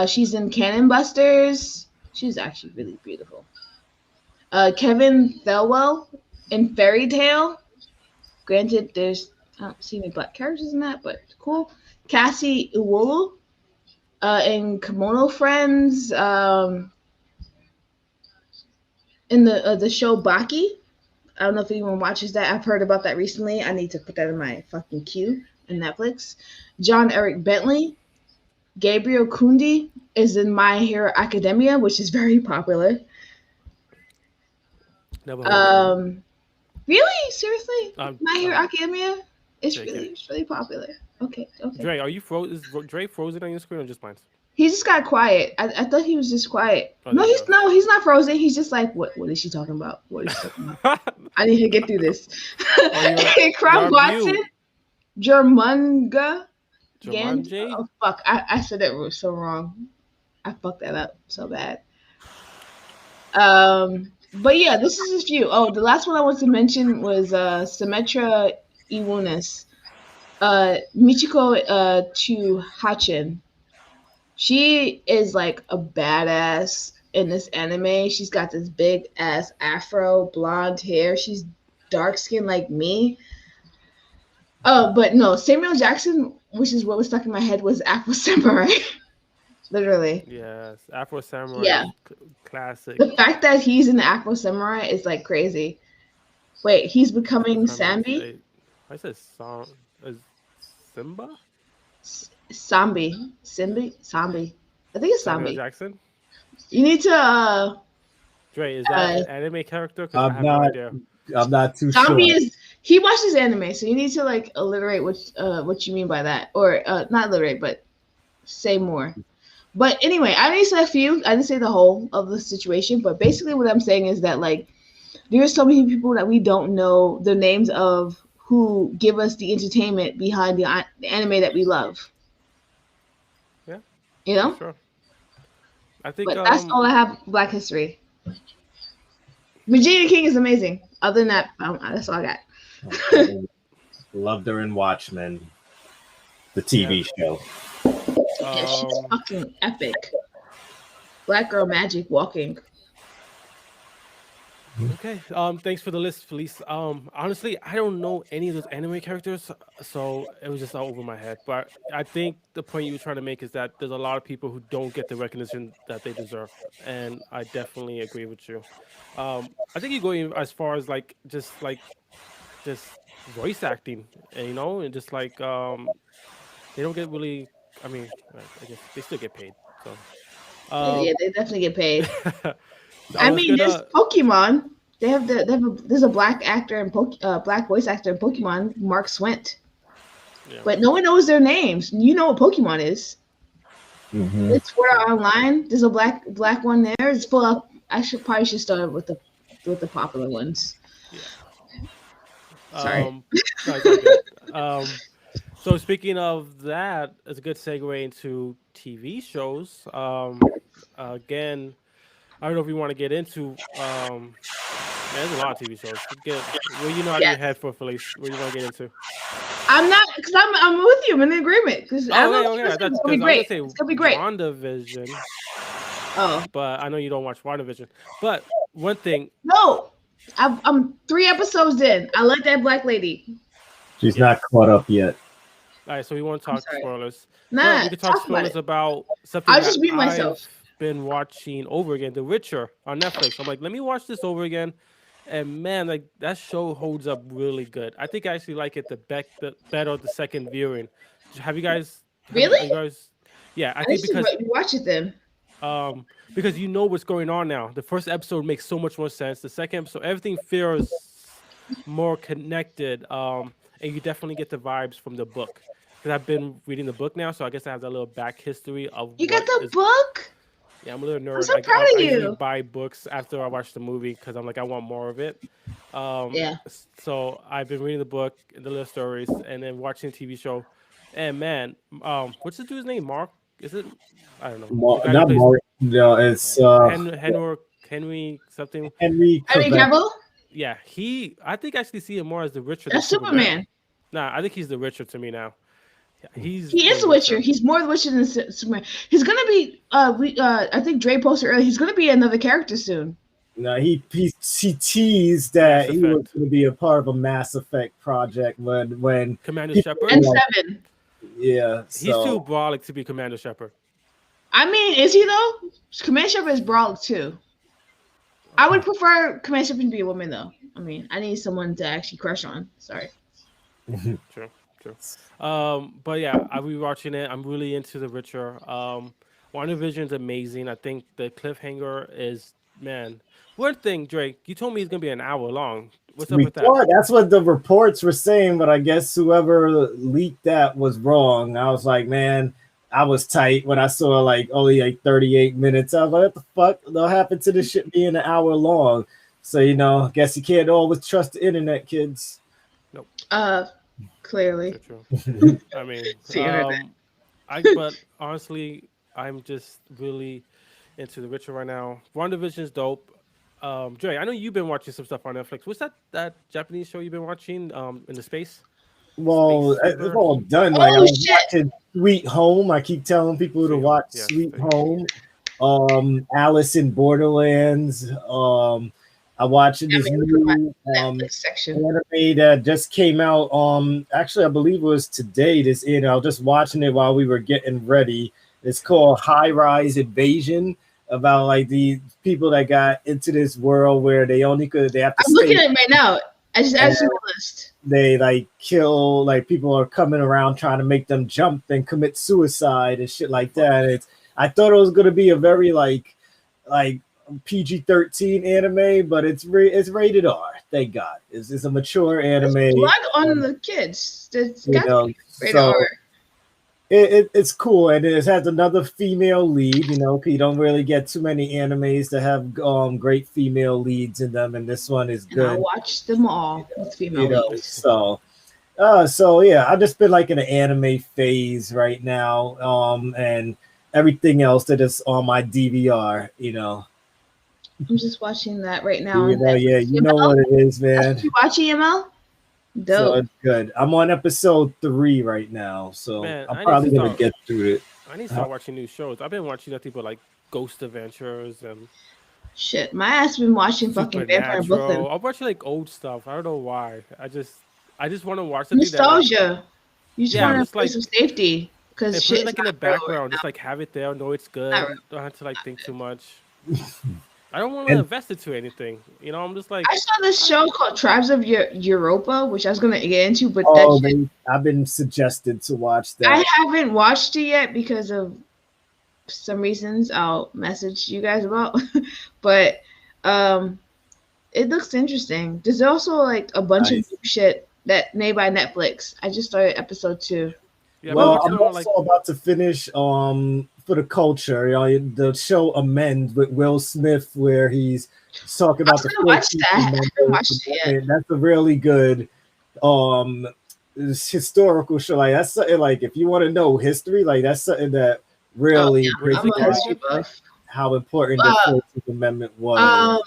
She's in Cannon Busters. She's actually really beautiful. Kevin Thelwell in Fairy Tale. Granted, I don't see any black characters in that, but cool. Cassie Iwolu in Kimono Friends. In the show Baki. I don't know if anyone watches that. I've heard about that recently. I need to put that in my fucking queue in Netflix. John Eric Bentley. Gabriel Kundi is in My Hero Academia, which is very popular. Never heard of it. Really? Seriously? Um, My Hero um, Academia? It's Jake, really, it's really popular. Okay, okay. Dre, are you frozen? Is Dre frozen on your screen or just mine? He just got quiet. I thought he was just quiet. Oh, No, there you he's go. no, he's not frozen. He's just like, what is she talking about? What is she talking about? I need to get through this. you're Crumb on Watson, mute. Germunga, Gan. Jumanji? Oh fuck, I said that so wrong. I fucked that up so bad. But yeah, this is a few. Oh, the last one I wanted to mention was Symmetra Iwunis. Michiko Chuhachin. She is like a badass in this anime. She's got this big ass afro, blonde hair. She's dark skinned like me. Oh, but no, Samuel Jackson, which is what was stuck in my head, was Afro Samurai. Literally. Yes, Afro Samurai Yeah. is classic. The fact that he's in the Afro Samurai is like crazy. Wait, he's becoming Sambi? I said song is Simba? Sambi. Sambi. I think it's Samuel Sambi. Jackson? You need to Dre, is that an anime character? Because I I'm have no not. idea. I'm not too Zombie sure. is he watches anime, so you need to like alliterate what you mean by that, or not alliterate, but say more. But anyway, I didn't say a few. I didn't say the whole of the situation, but basically what I'm saying is that like there's so many people that we don't know the names of who give us the entertainment behind the anime that we love. Yeah, You know, sure. I think but that's all I have. Black history. Regina King is amazing. Other than that, that's all I got. Loved her in Watchmen, the TV show. Yeah, she's fucking epic. Black girl magic walking. Okay. Thanks for the list, Felice. Honestly, I don't know any of those anime characters, so it was just all over my head. But I think the point you were trying to make is that there's a lot of people who don't get the recognition that they deserve, and I definitely agree with you. I think you go even as far as just voice acting, and and just like they don't get really I mean, I guess they still get paid. So, Yeah, they definitely get paid. I I was mean, there's gonna. Pokemon. There's a black actor and black voice actor in Pokemon, Mark Swent. Yeah. But no one knows their names. You know what Pokemon is. Hmm. It's Sword Art Online. There's a black one there. It's full up. I should start with the popular ones. Yeah. Sorry. No, it's all good. So speaking of that, it's a good segue into TV shows. Again, I don't know if you want to get into. Man, there's a lot of TV shows. Get where you know out of your head Yes. for Felice. Where you want to get into? I'm not because I'm with you. I'm in agreement because I Oh, know okay, okay. it's gonna be Because I was gonna great. say It's gonna be great. WandaVision, Oh but I know you don't watch WandaVision. But one thing, no, I'm 3 episodes in. I like that black lady. She's yes. not caught up yet. All right, so we won't I'm talk sorry. spoilers, but Nah, we could talk talk about spoilers it. about something I'll that just mute I've myself. been watching over again, The Witcher on Netflix. I'm like, let me watch this over again, and man, like that show holds up really good. I think I actually like it the better the second viewing. Have you guys? Are you Really? guys? Yeah, I I think should watch it then. because you know what's going on now. The first episode makes so much more sense. The second episode, everything feels more connected. And you definitely get the vibes from the book. Because I've been reading the book now, so I guess I have that little back history of You got what the is. book? Yeah, I'm a little I'm nerd. so proud I of usually you. buy books after I watch the movie because I'm like I want more of it. Yeah. So I've been reading the book, the little stories, and then watching the TV show. And man, what's the dude's name? Mark? Is it? I don't know. The guy that Not plays Mark. No, it's Henry something. Henry I mean, Cavill. Cavill? Yeah, I think I actually see him more as the Witcher than That's Superman. Superman. Nah, I think he's the Witcher to me now. Yeah, he's He the is the Witcher. Witcher. He's more the Witcher than Superman. He's gonna be. I think Dre posted earlier. He's gonna be another character soon. No, he teased Mass that he was Effect. going to be a part of a Mass Effect project when Commander people, Shepard. And you know, 7. yeah. He's too So brolic to be Commander Shepard. I mean, is he though? Commander Shepard is brolic too. I would prefer Commander Shepard to be a woman though. I mean, I need someone to actually crush on. Sorry. True, true. But yeah, I'll be watching it. I'm really into The Witcher. WandaVision's amazing. I think the cliffhanger is man. One thing, Drake, you told me it's gonna be an hour long. What's up we with that? thought that's what the reports were saying, but I guess whoever leaked that was wrong. I was like, man, I was tight when I saw like only like 38 minutes. I was like, what the fuck? What happened to this shit being an hour long? So guess you can't always trust the internet, kids. Nope. Clearly. True. I mean, It's the internet. but honestly, I'm just really into The Witcher right now. WandaVision's dope. Dre, I know you've been watching some stuff on Netflix. What's that Japanese show you've been watching? In the space? Well, Space it's universe? all done. Like I Oh was shit! watching Sweet Home. I keep telling people to Sweet Home. watch Yes, Sweet thank you. Home. Alice in Borderlands. I watched I this mean, look at my new Netflix section. anime that just came out. Actually, I believe it was today. I was just watching it while we were getting ready. It's called High Rise Invasion. About like the people that got into this world where they have to I'm stay. looking at it right now. I just added to my list. They like kill, like people are coming around trying to make them jump and commit suicide and shit like that. I thought it was gonna be a very like PG-13 anime, but it's rated R. Thank God. It's a mature anime. Blood on the kids. It's You got to know, be rated so R. it's cool, and it has another female lead. You don't really get too many animes that have great female leads in them, and this one is And I good. watched them all with female leads. So yeah, I've just been like in an anime phase right now, and everything else that is on my DVR. I'm just watching that right now. Yeah, you know what it is, man. You watch EML? So Dope. it's good. I'm on episode 3 right now, so Man, I I'm need probably to gonna start- get through it. I need to start watching new shows. I've been watching that people like Ghost Adventures and Shit, my ass been watching fucking Vampire in Supernatural. Brooklyn. I'm watching like old stuff. I don't know why. I just want to watch something Nostalgia. You just Yeah, want just to play like- some safety because and put shit it like in the not real right background. now. Just like have it there. Know it's good. Not real. Don't have to like think too much. I don't want to And invest it to anything. I'm just like, I saw this show called Tribes of Europa, which I was gonna get into, but that oh, shit, I've been suggested to watch I that. haven't watched it yet because of some reasons I'll message you guys about. But um, it looks interesting. There's also like a bunch of Nice. new shit that made by Netflix. I just started episode 2. yeah, I've been Well, watching I'm on like, also about to finish for the culture, the show Amend with Will Smith, where he's talking I about was the gonna watch 14th that. I haven't Amendment. watched it yet. That's a really good um historical show. Like that's something like if you want to know history, like that's something that Oh really yeah, what is breaks I'm it a called down history again? buff. how important the Uh, 14th Amendment was.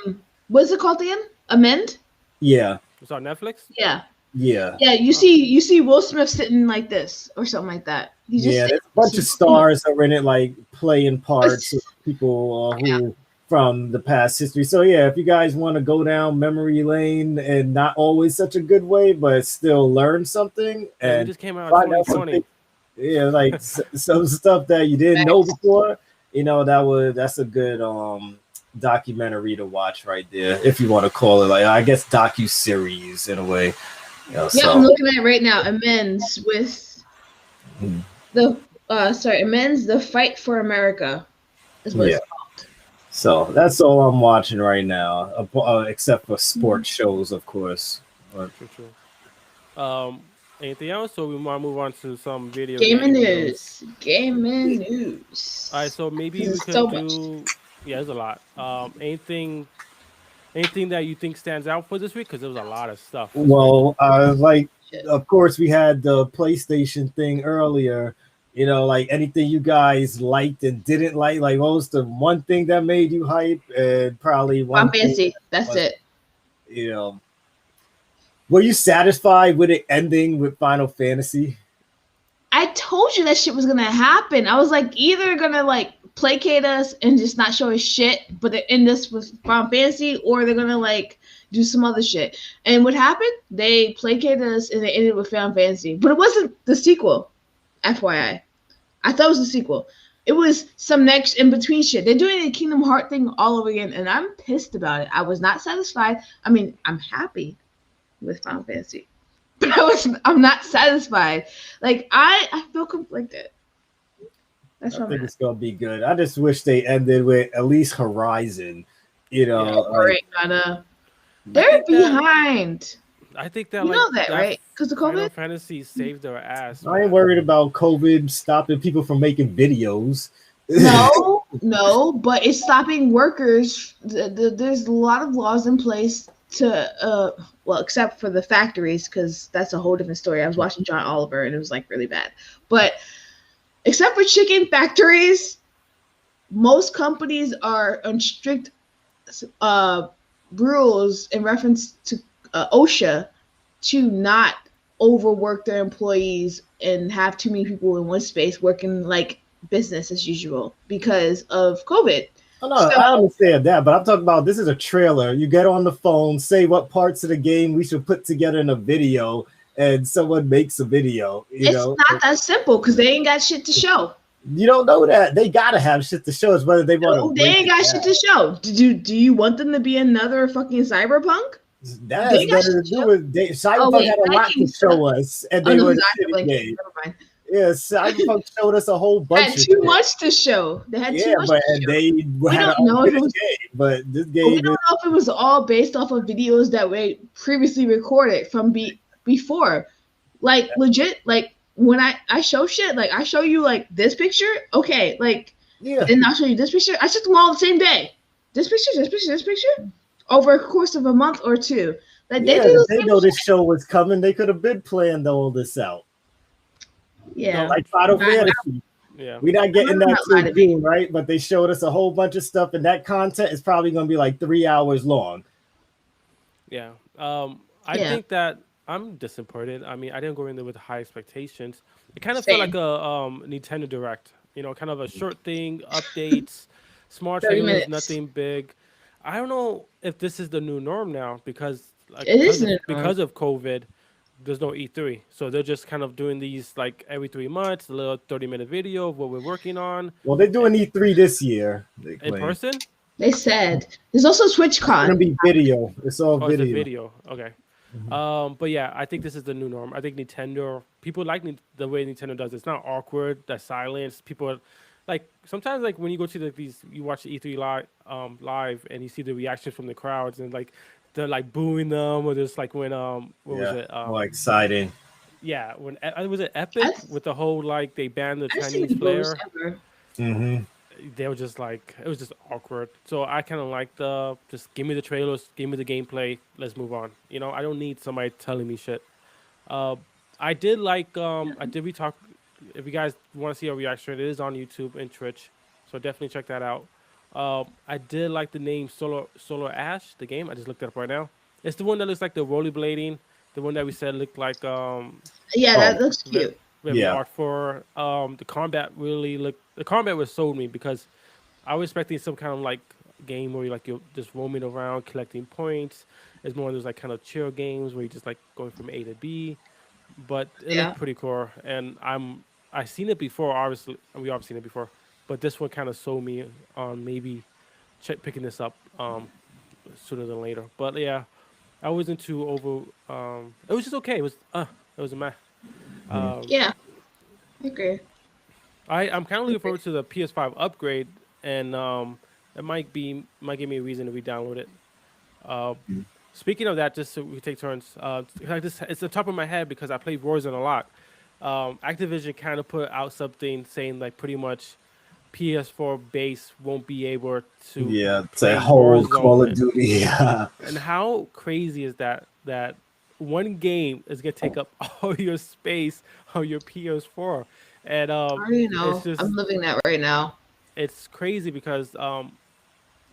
what's it called again? Amend? Yeah, It's on Netflix. Yeah. yeah. Yeah, you Oh, see Will Smith sitting like this or something like that. He's just Yeah, sitting. there's a bunch of stars that were in it, like playing parts of people Yeah. who from the past history. So yeah, if you guys want to go down memory lane and not always such a good way, but still learn something yeah, we and just came out in find out some 2020. things, yeah, like some stuff that you didn't know Facts. before. That's a good documentary to watch right there, if you want to call it like I guess docu series in a way. Yeah, I'm So looking at it right now. Amends with mm, the amends the fight for America is what yeah. it's called. So that's all I'm watching right now, except for Mhm. sports shows, of course. But True, true. Anything else? So we want to move on to some video Gaming game news. news. Gaming All right, news. so maybe Because we it's could so much do. Yeah, there's a lot. Anything that you think stands out for this week? Because there was a lot of stuff this week. well, like shit. of course we had the PlayStation thing earlier. Like anything you guys liked and didn't like. Like what was the one thing that made you hype, and probably I'm one thing fancy. that That's was, it. you know, were you satisfied with it ending with Final Fantasy? I told you that shit was gonna happen. I was like, either gonna like placate us and just not show us shit, but they end us with Final Fantasy, or they're gonna like do some other shit. And what happened? They placated us and they ended with Final Fantasy, but it wasn't the sequel. FYI, I thought it was the sequel. It was some next in between shit. They're doing the Kingdom Heart thing all over again, and I'm pissed about it. I was not satisfied. I mean, I'm happy with Final Fantasy, but I'm not satisfied. Like I feel conflicted. That's I what I'm think at. it's gonna be good. I just wish they ended with at least Horizon. Yeah, Or Like it gotta. I They're think that behind. I think that You like know that, that right? Because of Final COVID. Fantasy saved their ass, I ain't man. worried about COVID stopping people from making videos. No, no, but it's stopping workers. There's a lot of laws in place to, well, except for the factories, because that's a whole different story. I was watching John Oliver, and it was like really bad. But except for chicken factories, most companies are on strict uh, rules in reference to OSHA to not overwork their employees and have too many people in one space working like business as usual because of COVID. Oh, no, So I understand that, but I'm talking about this is a trailer. You get on the phone, say what parts of the game we should put together in a video, and someone makes a video. it's not that simple because they ain't got shit to show. You don't know that they gotta have shit to show us whether they want to No, they break ain't it got down. shit to show. Do you want them to be another fucking cyberpunk? That They has ain't got nothing shit to to do show. with Oh Cyberpunk wait, had a lot to Vikings. show us, and Oh they no, were it's a not shitty Vikings. game. Never mind. Yeah, Cyberpunk showed us a whole Had bunch of too shit. much to show. They had too Yeah, much but to and show. they We had an don't know if it unfinished was. game. But this But we game don't is know if it was all based off of videos that were previously recorded from before. Like legit, like when I show shit, like I show you like this picture, okay, like yeah, then I'll show you this picture. I took them all the same day. This picture, this picture, this picture, over a course of a month or two. Like they yeah. do If the they same know this shit. show was coming, they could have been planned all this out. Yeah, So Like Final I, Fantasy. yeah, We're not I'm getting not that lie till to me. June, right? But they showed us a whole bunch of stuff, and that content is probably going to be like 3 hours long. yeah. I Yeah, think that I'm disappointed. I mean, I didn't go in there with high expectations. It kind of felt like same. a Nintendo Direct. Kind of a short thing, updates, small 30 minutes. trailers, nothing big. I don't know if this is the new norm now because like It is new norm. because of COVID, there's no E3. So they're just kind of doing these like every 3 months, a little 30-minute video of what we're working on Well, they're eh, doing E3 this year, they in claim. person. They said there's also It's gonna TwitchCon. be video. It's all Oh, it's a video. video. Okay. Mhm. But yeah, I think this is the new norm. I think Nintendo people like the way Nintendo does. It's not awkward. The silence. People like sometimes like when you go to these you watch the E3 live and you see the reactions from the crowds and like they're like booing them or just like when what was Yeah, it more exciting. yeah when was it Epic I've, with the whole like they banned the I've seen Chinese the boost player. ever. Hmm. They were just like it was just awkward. So I kind of like the just give me the trailers, give me the gameplay, let's move on. You know, I don't need somebody telling me shit. Uh, I did like I did we talk. If you guys want to see our reaction, it is on YouTube and Twitch, so definitely check that out. I did like the name Solar Ash, the game. I just looked it up right now. It's the one that looks like the rollerblading, the one that we said looked like Yeah, Oh, that looks very, cute. very yeah. art for the combat really looked the combat was sold me because I was expecting some kind of like game where you like you're just roaming around collecting points. It's more of those like kind of chill games where you just like going from A to B. But it looked Yeah. pretty cool, and I seen it before. Obviously, we all seen it before, but this one kind of sold me on maybe picking this up sooner than later. But yeah, I wasn't too over. It was just okay. It was a meh. Mhm. Um, Yeah. I agree. I'm kind of looking forward to the PS5 upgrade, and it might give me a reason to re-download it. Uh, Speaking of that, just so we take turns, it's the top of my head because I play Warzone a lot. Activision kind of put out something saying like pretty much PS4 base won't be able to Yeah, it's a play whole Call of Warzone, Duty. Yeah. and how crazy is that? That one game is gonna take up all your space on your PS4, and I already it's know. I'm just living that right now. it's crazy because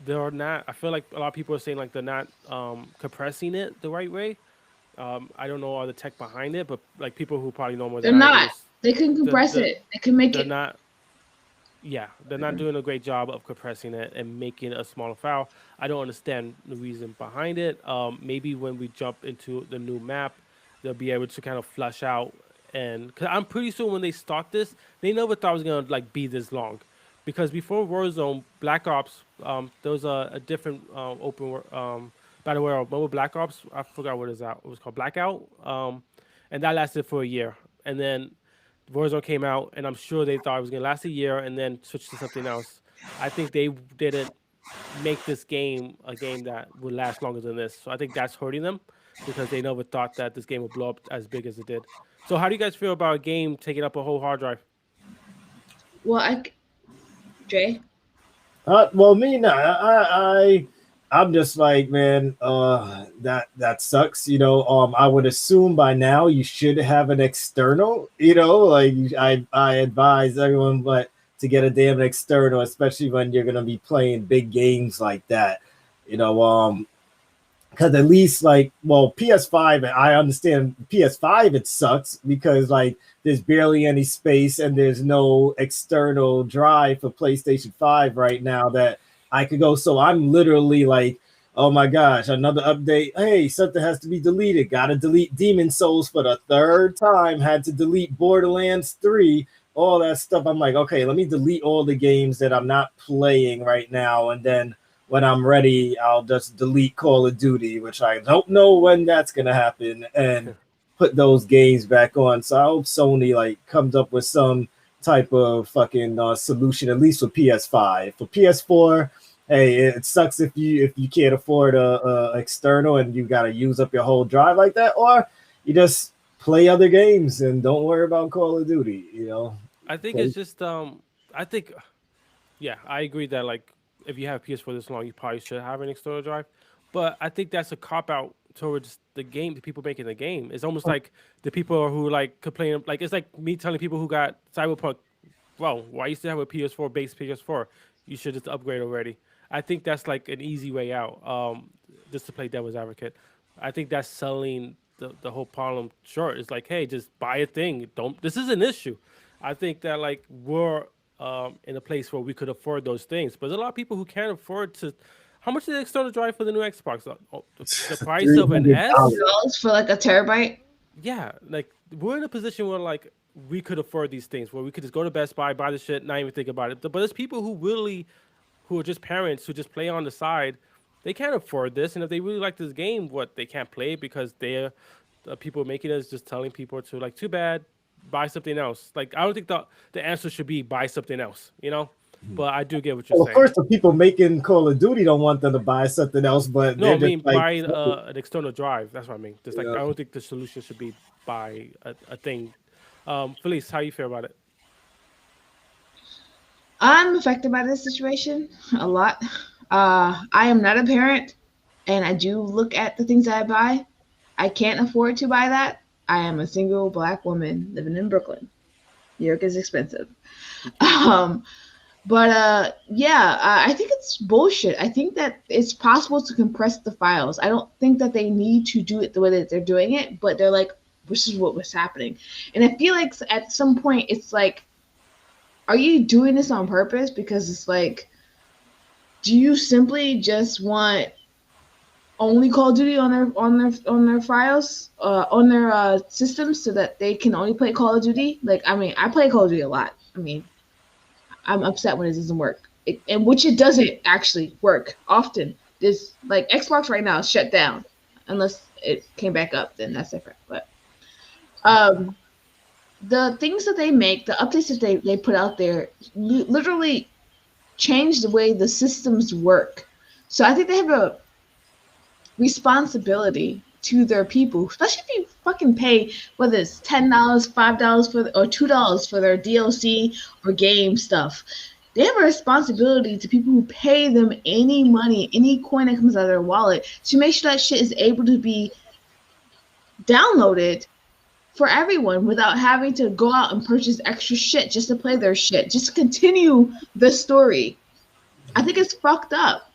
they're not. I feel like a lot of people are saying like they're not compressing it the right way. I don't know all the tech behind it, but like people who probably know more They're than I do, not. They can compress the it. They can make they're it. not. Yeah, they're not doing a great job of compressing it and making a smaller file. I don't understand the reason behind it. Maybe when we jump into the new map, they'll be able to kind of flush out. And cause I'm pretty sure when they start this, they never thought it was gonna like be this long, because before Warzone, Black Ops, there was a different battle royale. Remember Black Ops? I forgot what it was called Blackout. And that lasted for a year, and then Warzone came out, and I'm sure they thought it was gonna last a year and then switch to something else. I think they didn't make this game a game that would last longer than this. So I think that's hurting them because they never thought that this game would blow up as big as it did. So how do you guys feel about a game taking up a whole hard drive? Well, Dre. Well, me, no, I'm just like, man, that sucks. You know, I would assume by now you should have an external. You know, like I advise everyone, but to get a damn external, especially when you're gonna be playing big games like that. You know, because at least like, well, PS5, I understand PS5 it sucks because like there's barely any space and there's no external drive for PlayStation 5 right now that I could go. So I'm literally like, oh my gosh, another update. Hey, something has to be deleted. Gotta delete Demon Souls for the third time. Had to delete Borderlands 3, all that stuff. I'm like, okay, let me delete all the games that I'm not playing right now, and then when I'm ready, I'll just delete Call of Duty, which I don't know when that's gonna happen, and put those games back on. So I hope Sony like comes up with some type of fucking solution, at least for PS5. For PS4, hey, it sucks if you can't afford a external and you gotta use up your whole drive like that, or you just play other games and don't worry about Call of Duty. You know, I think play. it's just I think yeah, I agree that like if you have PS4 this long, you probably should have an external drive. But I think that's a cop out towards the game, the people making the game. It's almost like the people who like complain, like it's like me telling people who got Cyberpunk, well, why you still have a PS4 base PS4? You should just upgrade already. I think that's like an easy way out. Just to play devil's advocate, I think that's selling the whole problem short. It's like, hey, just buy a thing. Don't. This is an issue. I think that like we're in a place where we could afford those things, but there's a lot of people who can't afford to. How much is the external drive for the new Xbox? The price three of an hundred S? dollars. $100 for like a terabyte. Yeah, like we're in a position where like we could afford these things, where we could just go to Best Buy, buy the shit, not even think about it. But there's people who really who are just parents who just play on the side, they can't afford this. And if they really like this game, what they can't play it because they're the people making it is just telling people to like, too bad, buy something else. Like I don't think the answer should be buy something else, you know. But I do get what you're Well, of saying. course, the people making Call of Duty don't want them to buy something else, but No, they're I just mean like, buy an external drive. That's what I mean. Just like I yeah. don't think the solution should be buy a thing. Felice, how you feel about it? I'm affected by this situation a lot. I am not a parent, and I do look at the things that I buy. I can't afford to buy that. I am a single black woman living in Brooklyn. New York is expensive. Um, but yeah, I think it's bullshit. I think that it's possible to compress the files. I don't think that they need to do it the way that they're doing it, but they're like, this is what was happening. And I feel like at some point it's like, are you doing this on purpose? Because it's like, do you simply just want only Call of Duty on their files, on their systems, so that they can only play Call of Duty? Like, I mean, I play Call of Duty a lot. I mean, I'm upset when it doesn't work, and which it doesn't actually work often. This like Xbox right now is shut down, unless it came back up, then that's different. But um, the things that they make, the updates that they put out there, literally change the way the systems work. So I think they have a responsibility to their people, especially if you fucking pay whether it's $10, $5 for or $2 for their DLC or game stuff. They have a responsibility to people who pay them any money, any coin that comes out of their wallet, to make sure that shit is able to be downloaded for everyone without having to go out and purchase extra shit just to play their shit, just to continue the story. I think it's fucked up.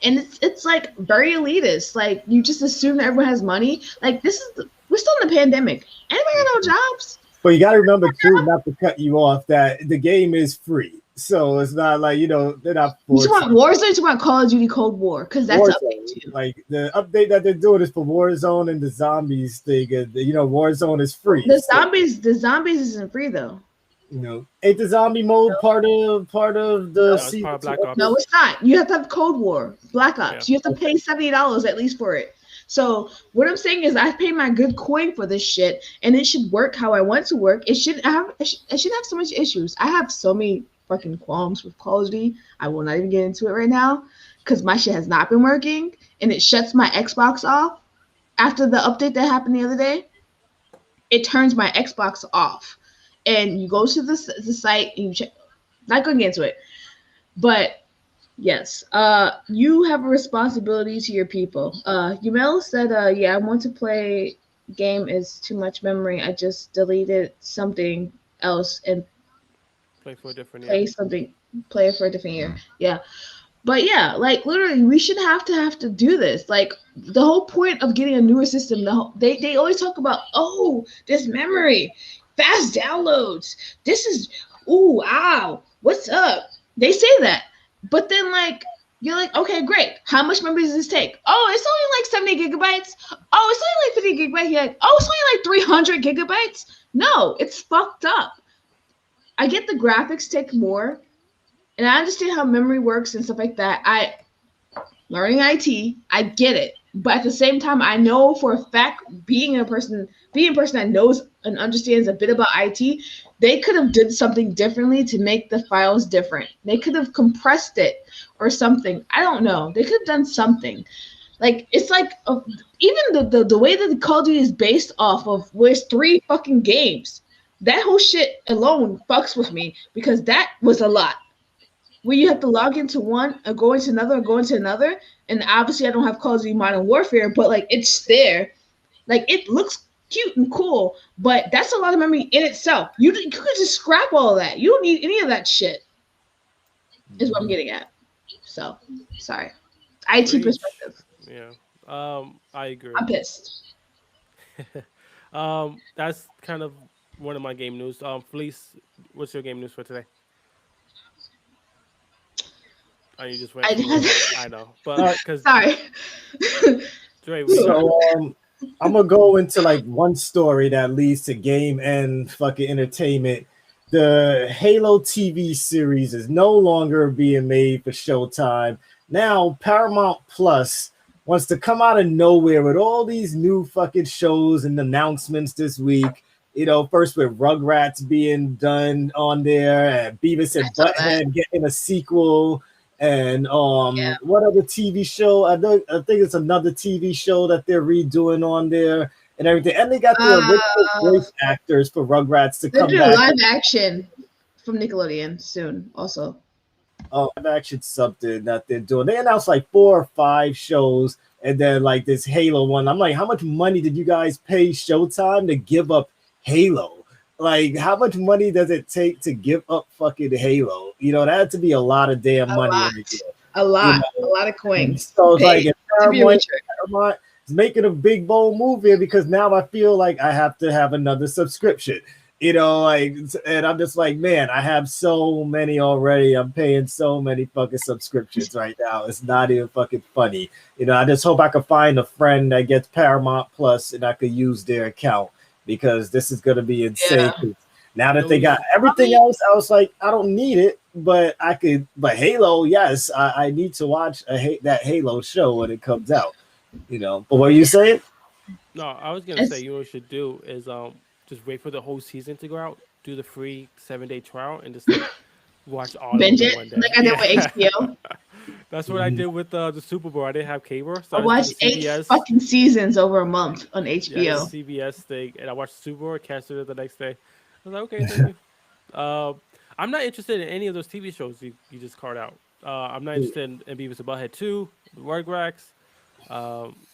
And it's like very elitist. Like you just assume that everyone has money. Like we're still in the pandemic. Anybody got no jobs? But you got to remember too, not to cut you off, that the game is free, so it's not like they're not. You just want Warzone, you want Call of Duty Cold War, because that's update too. Like the update that they're doing is for Warzone and the zombies thing. Warzone is free. The zombies isn't free though. Ain't the zombie mode part of the season? Part of Black Ops. No, it's not. You have to have Cold War, Black Ops. Yeah. You have to pay $70 at least for it. So what I'm saying is, I pay my good coin for this shit, and it should work how I want to work. It shouldn't have so much issues. I have so many fucking qualms with Call of Duty. I will not even get into it right now because my shit has not been working, and it shuts my Xbox off after the update that happened the other day. It turns my Xbox off. And you go to the site and you check. Not going to get into it, but yes, you have a responsibility to your people. Yumel said, "Yeah, I want to play. Game is too much memory. I just deleted something else and play for a different year. Play it for a different year. Yeah." But yeah, like literally, we shouldn't have to do this. Like the whole point of getting a newer system, they always talk about, this memory. Fast downloads. This is what's up? They say that, but then like you're like, okay, great. How much memory does this take? Oh, it's only like 70 gigabytes. Oh, it's only like 50 gigabytes. You're like, it's only like 300 gigabytes. No, it's fucked up. I get the graphics take more, and I understand how memory works and stuff like that. Learning IT, I get it. But at the same time, I know for a fact, being a person that knows and understands a bit about IT, they could have done something differently to make the files different. They could have compressed it or something. I don't know. They could have done something. Like it's like even the way that the Call of Duty is based off of was 3 fucking games. That whole shit alone fucks with me because that was a lot. Where you have to log into one or go into another, and obviously I don't have Call of Duty Modern Warfare, but like it's there, like it looks cute and cool, but that's a lot of memory in itself. You could just scrap all of that. You don't need any of that shit. Is what I'm getting at. So sorry, IT perspective. Yeah, I agree. I'm pissed. That's kind of one of my game news. Felice, what's your game news for today? You just went. I know, but because sorry. Dre, so I'm gonna go into like one story that leads to game and fucking entertainment. the Halo TV series is no longer being made for Showtime. Now Paramount Plus wants to come out of nowhere with all these new fucking shows and announcements this week. You know, first with Rugrats being done on there, and Beavis I and saw that. Butthead getting a sequel, and Yeah. what other TV show? I think it's another TV show that they're redoing on there and everything. And they got the original Uh, voice actors for Rugrats to they're come doing back. live action from Nickelodeon soon. Also, Live action something that they're doing. They announced like 4 or 5 shows, and then like this Halo one. I'm like, how much money did you guys pay Showtime to give up Halo? Like, how much money does it take to give up fucking Halo? You know, that had to be a lot of damn a money lot, right there. a You lot, know, a lot of coins. so it's like Paid if to be a Witcher. Paramount is making a big bold move here because now I feel like I have to have another subscription. You know, like, and I'm just like, man, I have so many already. I'm paying so many fucking subscriptions right now. It's not even fucking funny. You know, I just hope I can find a friend that gets Paramount Plus and I could use their account because this is gonna be insane. Yeah. Now that No, they you got should- everything else, I was like, I don't need it, but I could. But Halo, yes, I need to watch that Halo show when it comes out. You know, but what are you saying? No, I was gonna say It's you know what you should do is just wait for the whole season to go out, do the free 7 day trial, and just like watch all of binge them in it one day. like I did with HBO. That's what I did with the Super Bowl. I didn't have cable, so I I just watched did the 8 CBS. fucking seasons over a month on Yeah, the HBO. CBS thing, and I watched Super Bowl, canceled it the next day. I was like, okay, thank you. Uh, I'm not interested in any of those TV shows you just called out. I'm not interested in Beavis and Butthead 2, the Rugrats,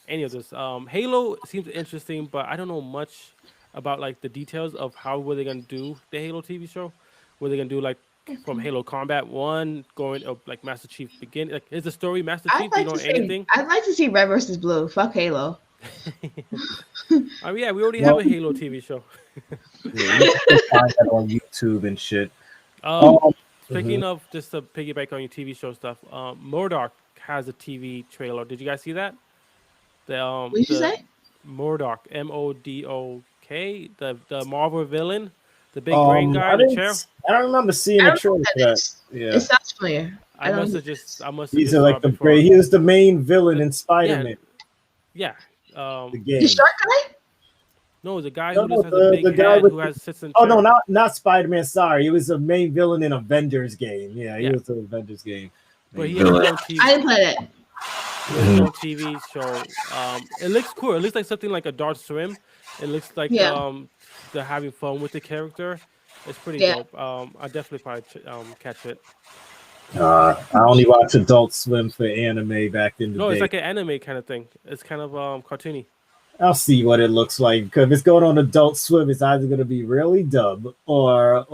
any of this. Halo seems interesting, but I don't know much about like the details of how were they gonna do the Halo TV show. Were they gonna do like from Halo Combat One going up like Master Chief beginning? Like, is the story Master I'd Chief? Do you like know to see. anything? I'd like to see Red versus Blue. Fuck Halo. I mean, yeah, we already have Well, a Halo TV show. yeah, you can find that on YouTube and shit. Um, Mhm. Speaking of just to piggyback on your TV show stuff, Murdoch has a TV trailer. Did you guys see that? What did you The say? Murdoch, Modok, the Marvel villain, the big brain guy I in the didn't. chair. I don't remember seeing I a don't know trailer what for that that. is. Yeah, It sounds familiar. I don't know. I must have these just are saw like it the before. great. He was the main villain The, in Spider-Man, yeah, the The game. shark guy? no, the guy No, who just no, has a big the guy head with. who has sits in a Oh no, chair. not Spider-Man. Sorry, he was the main villain in Avengers game. Yeah, he Yeah, was the Avengers game. but Main he has his villain. own TV. I didn't play that. He has his own TV show. It looks cool. It looks like something like Adult Swim. It looks like Yeah. they're having fun with the character. It's pretty Yeah. dope. I definitely probably catch it. I only watched Adult Swim for anime back in the No, it's day. like an anime kind of thing. It's kind of cartoony. I'll see what it looks like because if it's going on Adult Swim, it's either going to be really dumb or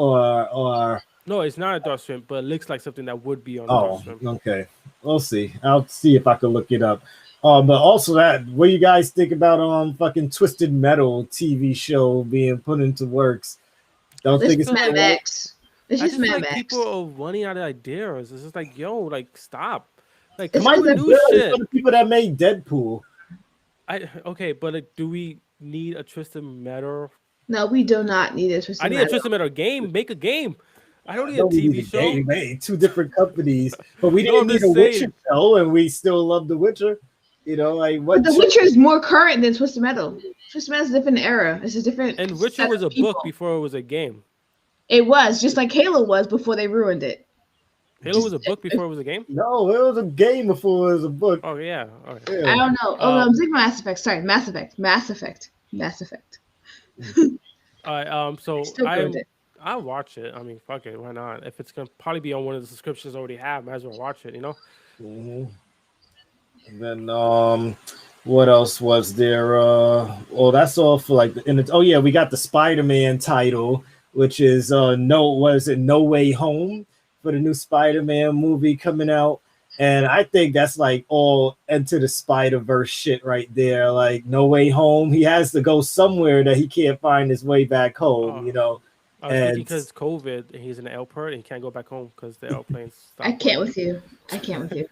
No, it's not Adult Swim, but it looks like something that would be on Adult oh, Swim. okay. We'll see. I'll see if I can look it up. But also that, what do you guys think about fucking Twisted Metal TV show being put into works? Don't This think is it's Mad like- Max. This I is just Mad like Max. people are running out of ideas. It's just like, yo, like stop. Like It's come up like with the new Good. It's shit. for the people that made Deadpool. Okay, but like, do we need a Twisted Metal? No, we do not need a Twisted I need a Metal. Twisted Metal game. Make a game. I don't need No, a we need TV a show. game, hey, two different companies, but we No, didn't I'm need just a Witcher saying. show, and we still love The Witcher. You know, like what? But The Witcher is more current than Twisted Metal. Twisted Metal is a different era. It's a different. And Witcher set was of a people. book before it was a game. It was just like Halo was before they ruined it. Halo was a book before it was a game. No, it was a game before it was a book. Oh yeah. All right. Yeah. I don't know. Oh, no, Um, I'm thinking Mass Effect. Sorry, Mass Effect. Mass Effect. Mass Effect. All right. So Still ruined it. I'll watch it. I mean, fuck it. Why not? If it's gonna probably be on one of the subscriptions I already have, might as well watch it. You know. Mhm. And then what else was there? Oh, that's all for like oh yeah, we got the Spider-Man title, which is No Way Home for the new Spider-Man movie coming out. And I think that's like all into the Spider-Verse shit right there. Like No Way Home. He has to go somewhere that he can't find his way back home, you know. I was thinking And because COVID and he's in the airport and he can't go back home because the airplanes stopped. I can't with you. I can't with you.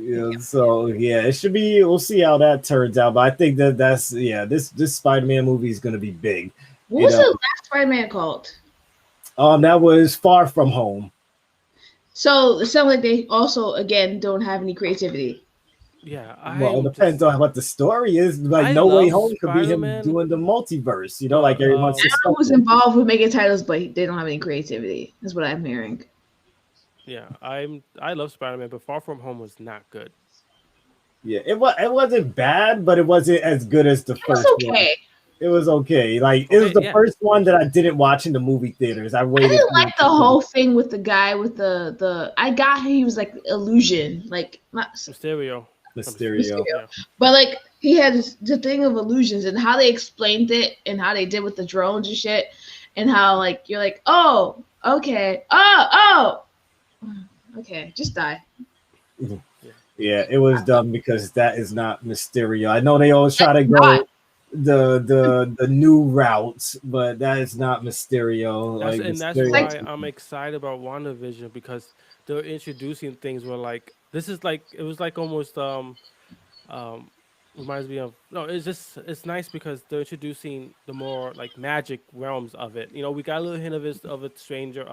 yeah, so yeah, it should be. We'll see how that turns out. But I think that's this Spider-Man movie is going to be big. What You was know. the last Spider-Man called? That was Far From Home. So it sounds like they also again don't have any creativity. Yeah, Well, it I'm depends just on what the story is. Like I No Way love Home could be him Spider-Man, doing the multiverse, like but everyone's I know who's suspecting. involved with making titles, but they don't have any creativity. That's what I'm hearing. yeah, I love Spider-Man, but Far From Home was not good. Yeah, it wasn't bad, but it wasn't as good as the It's first one. okay. It was okay. Like it was Okay, the yeah, first one that I didn't watch in the movie theaters. I I waited didn't for like it the to come. whole thing with the guy with the. I got he was like illusion, like not Mysterio. No, Mysterio. Mysterio, yeah, but like he had the thing of illusions and how they explained it and how they did with the drones and shit, and how like you're like, oh, okay, okay, just die. yeah. Yeah, it was dumb because that is not Mysterio. I know they always try to Not. go the new routes, but that is not Mysterio. That's Like and that's It's like Mysterio. why I'm excited about WandaVision because they're introducing things where like this is like it was like almost um reminds me of no it's nice because they're introducing the more like magic realms of it. We got a little hint of it stranger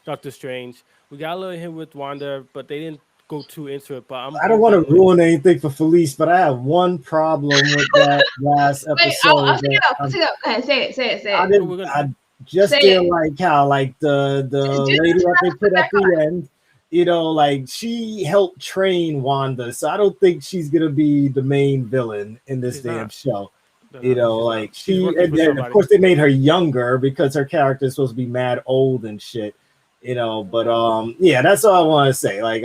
Doctor Strange. We got a little hint with Wanda, but they didn't go too into it. But I'm I don't want hoping to with ruin anything for Felice, but I have one problem with that last wait, I'll episode. take it That up. I'll take it up. Go ahead, say I it, oh, we're didn't. gonna I just say didn't it. like how like Just the do lady this and that I'm they gonna put put it at back on. the end. Like she helped train Wanda, so I don't think she's gonna be the main villain in this she's damn not. show. No, no, she's not. Like She's she, working and for then of somebody. course they made her younger because her character is supposed to be mad old and shit. But yeah, that's all I want to say. Like,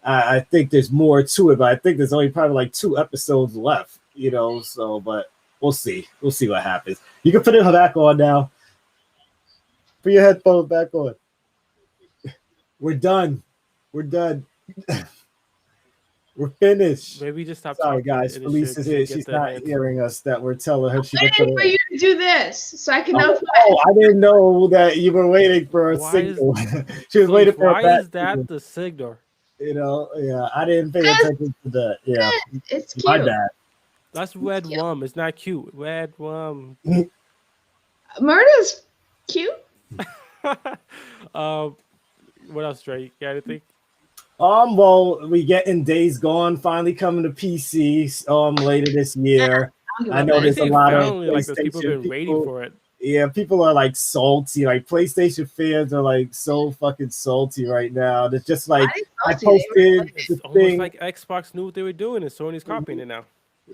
I think there's more to it, but I think there's only probably like 2 episodes left. So but we'll see. We'll see what happens. You can put it back on now. Put your headphones back on. We're done. We're done. We're finished. Maybe just stop Sorry, talking guys. and it Felice should is she'll here. get She's the not hint. hearing us. That we're telling her she can put Waiting it for on. you to do this so I can know. Oh, I didn't know that you were waiting for a Why is signal. She was waiting Felice? for a Why bat is that signal. the signal? Yeah, I didn't pay Because attention to that. Yeah, it's my cute. bad. That's It's red cute. rum. It's not cute. Red rum. Murder's cute. um, what else, Dre? You got anything? Well, we getting Days Gone finally coming to PC later this I year. don't give I up know Well, they that. there's a say lot of finally, like those people have PlayStation been waiting people. for it. Yeah, people are like salty. Like PlayStation fans are like so fucking salty right now. It's just Why like are they I salty? They already posted played it. the It's almost thing. like Xbox knew what they were doing, and Sony's copying it now.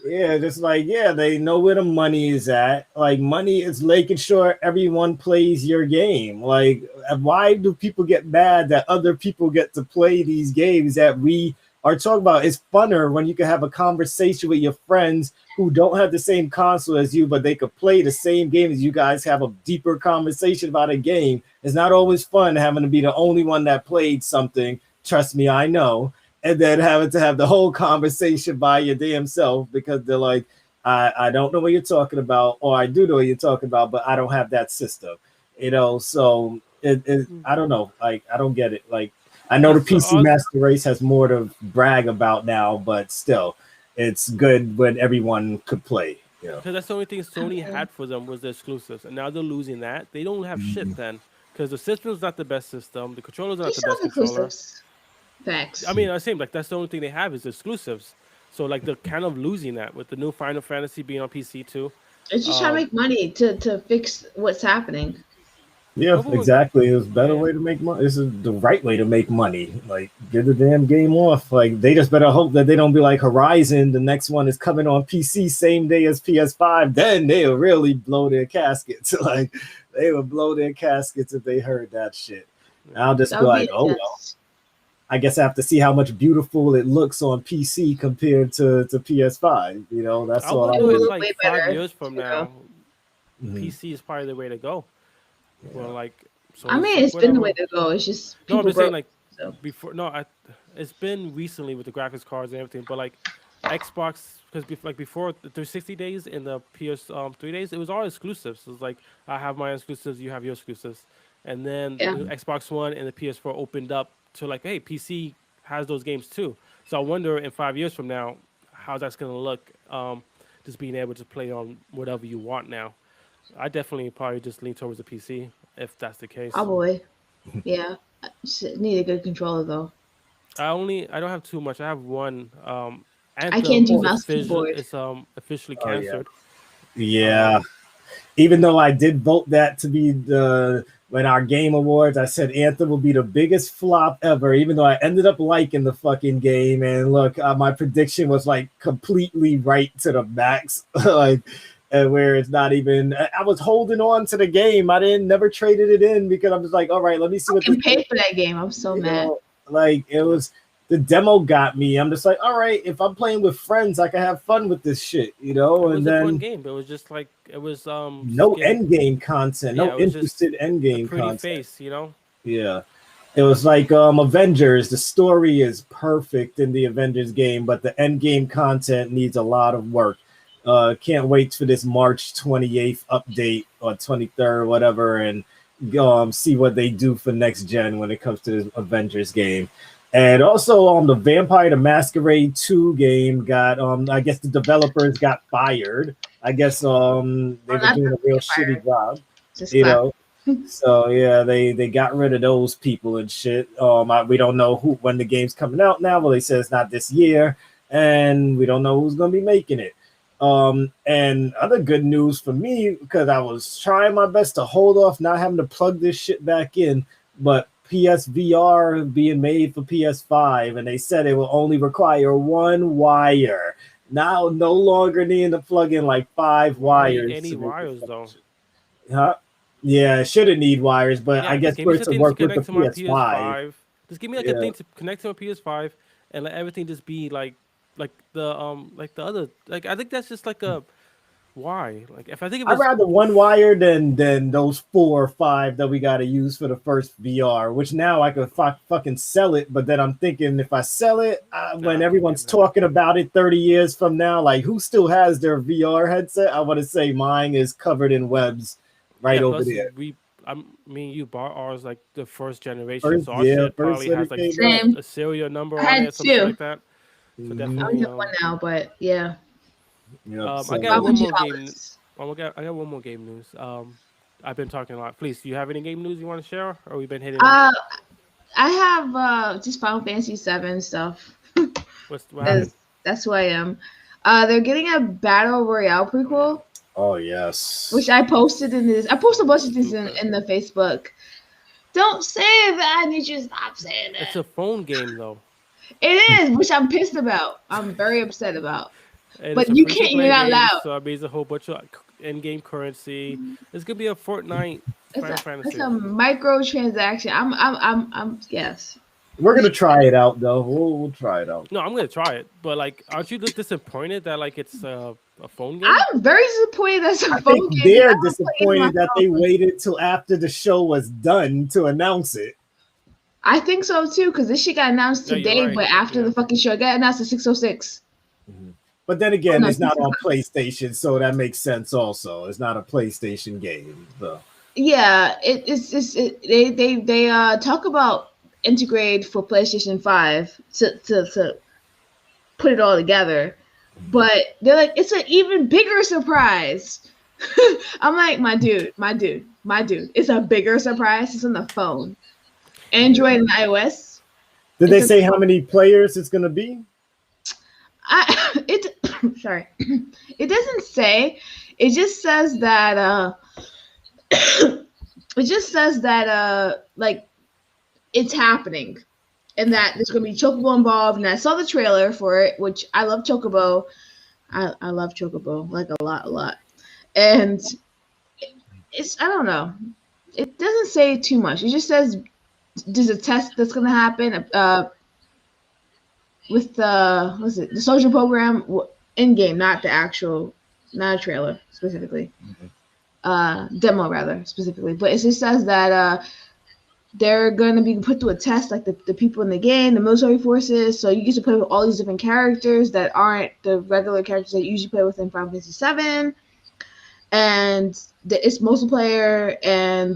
Yeah, just like yeah, they know where the money is at. Like money is making sure everyone plays your game. Like why do people get mad that other people get to play these games that we are talking about? It's funner when you can have a conversation with your friends who don't have the same console as you, but they could play the same game as you guys have a deeper conversation about a game. It's not always fun having to be the only one that played something. Trust me, I know, and then having to have the whole conversation by your damn self because they're like, I don't know what you're talking about, or I do know what you're talking about, but I don't have that system, So I don't know, like I don't get it. Like I know the Because PC Master Race has more to brag about now, but still, it's good when everyone could play. that's the only thing I Sony mean, had for them was the exclusives, and now they're losing that. They don't have shit Mhm. then, because the system's not the best system. The controller's they not the still best have controller. exclusives. Facts. I mean, I same like that's the only thing they have is exclusives. So like they're kind of losing that with the new Final Fantasy being on PC too. It's just trying to Um, make money to fix what's happening. Yeah, Bubble was exactly. It was a better yeah. way to make money. This is the right way to make money. Like, get the damn game off. Like, they just better hope that they don't be like Horizon. The next one is coming on PC same day as PS5. Then they'll really blow their caskets. Like, they would blow their caskets if they heard that shit. Yeah. I'll just That be would be like, oh well. intense. I guess I have to see how much beautiful it looks on PC compared to PS5. That's I all I It wonder will if do. look like way 5 years better. from You know. now, Mhm. PC is probably the way to go. Yeah. Well, like I Sony's mean, like it's been the way whatever. to go. It's just No, I'm people just saying broke. like So before. No, it's been recently with the graphics cards and everything. But like Xbox, because like before the 360 days and the PS 3 days, it was all exclusives. It was like I have my exclusives, you have your exclusives, and then yeah, the Xbox One and the PS4 opened up to like, hey, PC has those games too. So I wonder in 5 years from now how that's gonna look. Just being able to play on whatever you want now. I definitely probably just lean towards the PC. if that's the case. Oh boy, yeah. Just need a good controller though. I don't have too much. I have one. I can't Anthem do is mouse official keyboard. is officially Oh yeah, canceled. yeah. Um, Even though I did vote that to be the when our game awards, I said Anthem will be the biggest flop ever. Even though I ended up liking the fucking game, and look, my prediction was like completely right to the max, like, and where it's not even. I was holding on to the game. I didn't never traded it in because I'm just like, all right, let me see what this And pay for that game. I'm so you mad. know, like it yeah, was the demo got me. I'm just like, all right, if I'm playing with friends, I can have fun with this shit, it and was a fun then game. It was just like it was no skin. end game content, Yeah, no it was just interested end a game pretty content. face, you know. Yeah. It was like Avengers. The story is perfect in the Avengers game, but the end game content needs a lot of work. Can't wait for this March 28th update or 23rd, whatever, and see what they do for next gen when it comes to this Avengers game. And also, the Vampire the Masquerade 2 game got, I guess the developers got fired. I guess they I'm were not doing a real fired. shitty job, Just you clap. know. So yeah, they got rid of those people and shit. We don't know when the game's coming out now. Well, they said it's not this year, and we don't know who's gonna be making it. And other good news for me, because I was trying my best to hold off not having to plug this shit back in, but PSVR being made for PS5, and they said it will only require one wire. Now, no longer needing to plug in like 5 Why wires any to make it wires though? function. Huh? Yeah, it shouldn't need wires, but I Yeah, just guess give for me it to something to work with the connect to my PS5, PS5. Just give me like a yeah. thing to connect to my PS5, and let everything just be like the other. Like I think that's just like a why. Like if I think it I'd was rather one wire than those 4 or 5 that we got to use for the first VR. Which now I could fucking sell it, but then I'm thinking if I sell it, when nah, yeah, everyone's nah. talking about it 30 years from now, like who still has their VR headset? I want to say mine is covered in webs right Yeah, over plus there. me and you bought ours like the first generation, First, so our yeah, shit first probably when has it like came out. Same. a serial number I on had it, some shit two. like that. So Mhm. I only definitely, have one now, but yeah, Yep. I So got yeah. one $500. more game. I got one more game news. I've been talking a lot. Please, do you have any game news you want to share, or we've been hitting them? Uh, I have just Final Fantasy 7 stuff. What happened? As that's who I am. They're getting a battle royale Oh yeah, prequel, Oh which yes. I posted in this. I posted a bunch of this stupid. in the Facebook. Don't say that. I need you to stop saying It's that. a phone game though, It is, which I'm pissed about. I'm very upset about. and it's But a you free to can't hear play out game, loud. so it means a whole bunch of in-game currency. It's gonna be a Fortnite Final It's a Fantasy. microtransaction. I'm yes. We're gonna try it out though. We'll try it out. No, I'm gonna try it, but like, aren't you just disappointed that like it's a phone game? I'm very disappointed that's a I think phone game because they're I don't play it on my disappointed that they phone. waited till after the show was done to announce it. I think so too, because this shit got announced No, you're today, right. but after Yeah, the fucking show, it got announced at 6:06. But then Oh again, no, it's not on PlayStation, so that makes sense. Also, it's not a PlayStation game. So. yeah, they talk about integrate for PlayStation 5 to put it all together, but they're like it's an even bigger surprise. I'm like, my dude, it's a bigger surprise. It's on the phone, Android and iOS. Did they It's a say how many players it's gonna be? it sorry, it doesn't say. It just says that it just says that like it's happening and that there's gonna be Chocobo involved. And I saw the trailer for it, which I love Chocobo. I love Chocobo like a lot. And it's I don't know. It doesn't say too much. It just says there's a test that's gonna happen with the what's it the social program in game, not the actual, not a trailer specifically, demo rather specifically. But it just says that they're going to be put through a test like the people in the game, the military forces. So you get to play with all these different characters that aren't the regular characters that you usually play with in Final Fantasy 7. And it's multiplayer, and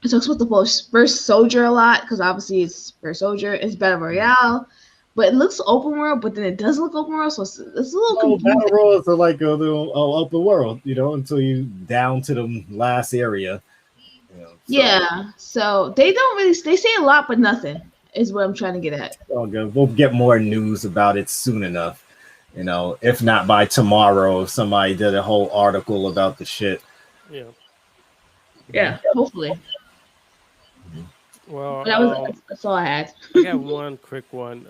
it talks about the first soldier a lot because obviously it's first soldier. It's battle royale, but it looks open world, but then it does look open world, so it's a little Oh, confusing. battle royals are like a little open world, until you down to the last area. So, Yeah. So they don't really. They say a lot, but nothing is what I'm trying to get at. all good. We'll get more news about it soon enough. If not by tomorrow, if somebody did a whole article about the shit. Yeah. Yeah. Hopefully. Well, But that was that's all I had. I got one quick one.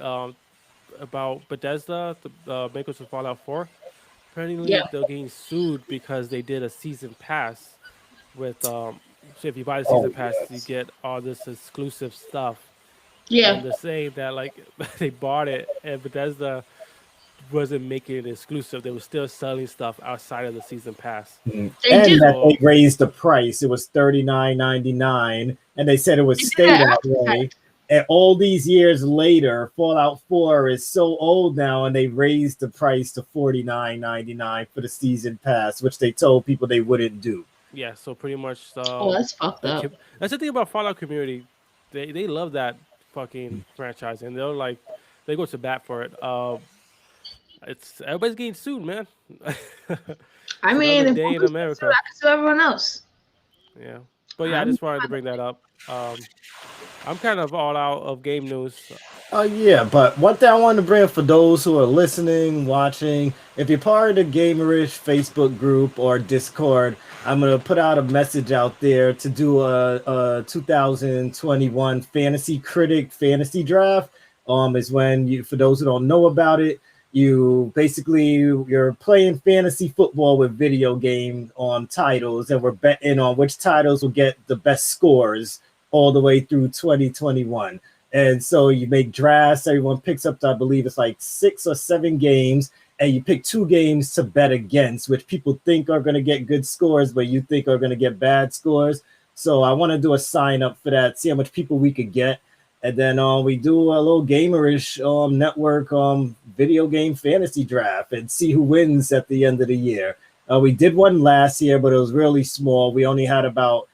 About Bethesda, the makers of Fallout 4. Yeah. Apparently, they're getting sued because they did a season pass with So if you buy the season Oh pass, you yes. get all this exclusive stuff, Yeah. and they're saying that like they bought it and Bethesda wasn't making it exclusive. They were still selling stuff outside of the season pass. They And do. that they So raised the price. It was $39.99, and they said it would They did stay that that after the way. fact. And all these years later, Fallout 4 is so old now, and they raised the price to $49.99 for the season pass, which they told people they wouldn't do. yeah, so pretty much Oh, that's fucked up. that's the thing about Fallout community. They love that fucking franchise, and they're like they go to bat for it. It's everybody's getting sued, man. I It's another mean, if day one in person gets sued, America. I can sue everyone else. Yeah, but yeah, I I'm just wanted to bring that up. I'm kind of all out of game news. Oh yeah, but one thing I want to bring up for those who are listening, watching, if you're part of the Gamerish Facebook group or Discord, I'm gonna put out a message out there to do a 2021 Fantasy Critic Fantasy Draft. Is when you, for those who don't know about it, you're playing fantasy football with video game titles, and we're betting on which titles will get the best scores all the way through 2021. And so you make drafts. Everyone picks up, I believe it's like 6 or 7 games, and you pick 2 games to bet against, which people think are going to get good scores, but you think are going to get bad scores. So I want to do a sign up for that, see how much people we could get. And then we do a little Gamerish network video game fantasy draft and see who wins at the end of the year. We did one last year, but it was really small. We only had about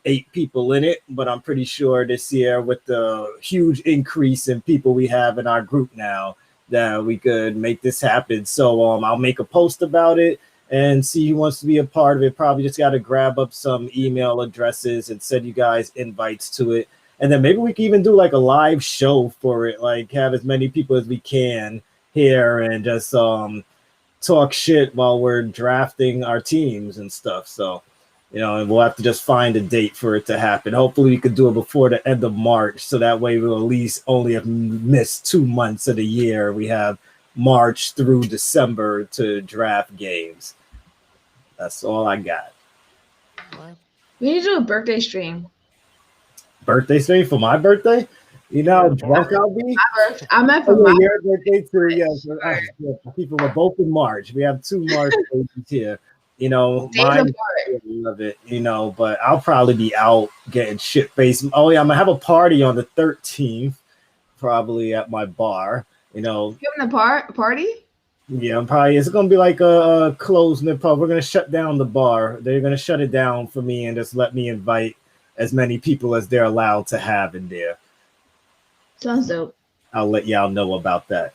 8 people in it, but I'm pretty sure this year with the huge increase in people we have in our group now that we could make this happen. So I'll make a post about it and see who wants to be a part of it. Probably just got to grab up some email addresses and send you guys invites to it. And then maybe we can even do like a live show for it, like have as many people as we can here and just talk shit while we're drafting our teams and stuff. So and we'll have to just find a date for it to happen. Hopefully, we could do it before the end of March, so that way we'll at least only have missed 2 months of the year. We have March through December to draft games. That's all I got. We need to do a birthday stream. Birthday stream for my birthday? You know how drunk I'll be? I meant for Oh, my your birthday too. Yeah, people are both in March. We have 2 March babies here. Mine, I love it, but I'll probably be out getting shit faced. Oh, yeah, I'm gonna have a party on the 13th, probably at my bar, Giving a party? Yeah, it's gonna be like a closing the pub. We're gonna shut down the bar. They're gonna shut it down for me and just let me invite as many people as they're allowed to have in there. Sounds dope. I'll let y'all know about that.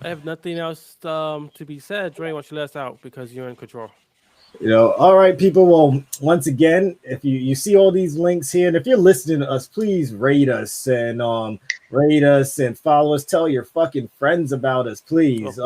I have nothing else to be said. Dre, why don't you let us out because you're in control. All right, people. Well, once again, if you see all these links here, and if you're listening to us, please rate us and follow us. Tell your fucking friends about us, please.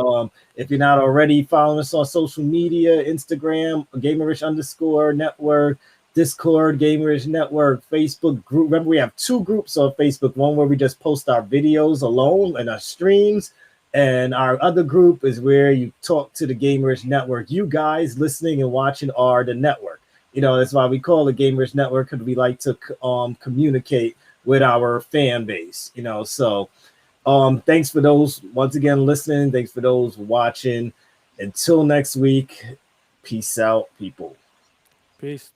If you're not already following us on social media, Instagram, Gamerish_network, Discord, Gamerish Network, Facebook group. Remember, we have 2 groups on Facebook. One where we just post our videos alone and our streams. And our other group is where you talk to the Gamerish Network. You guys listening and watching are the network. That's why we call it Gamerish Network, because we like to communicate with our fan base. So thanks for those once again listening. Thanks for those watching. Until next week, peace out, people. Peace.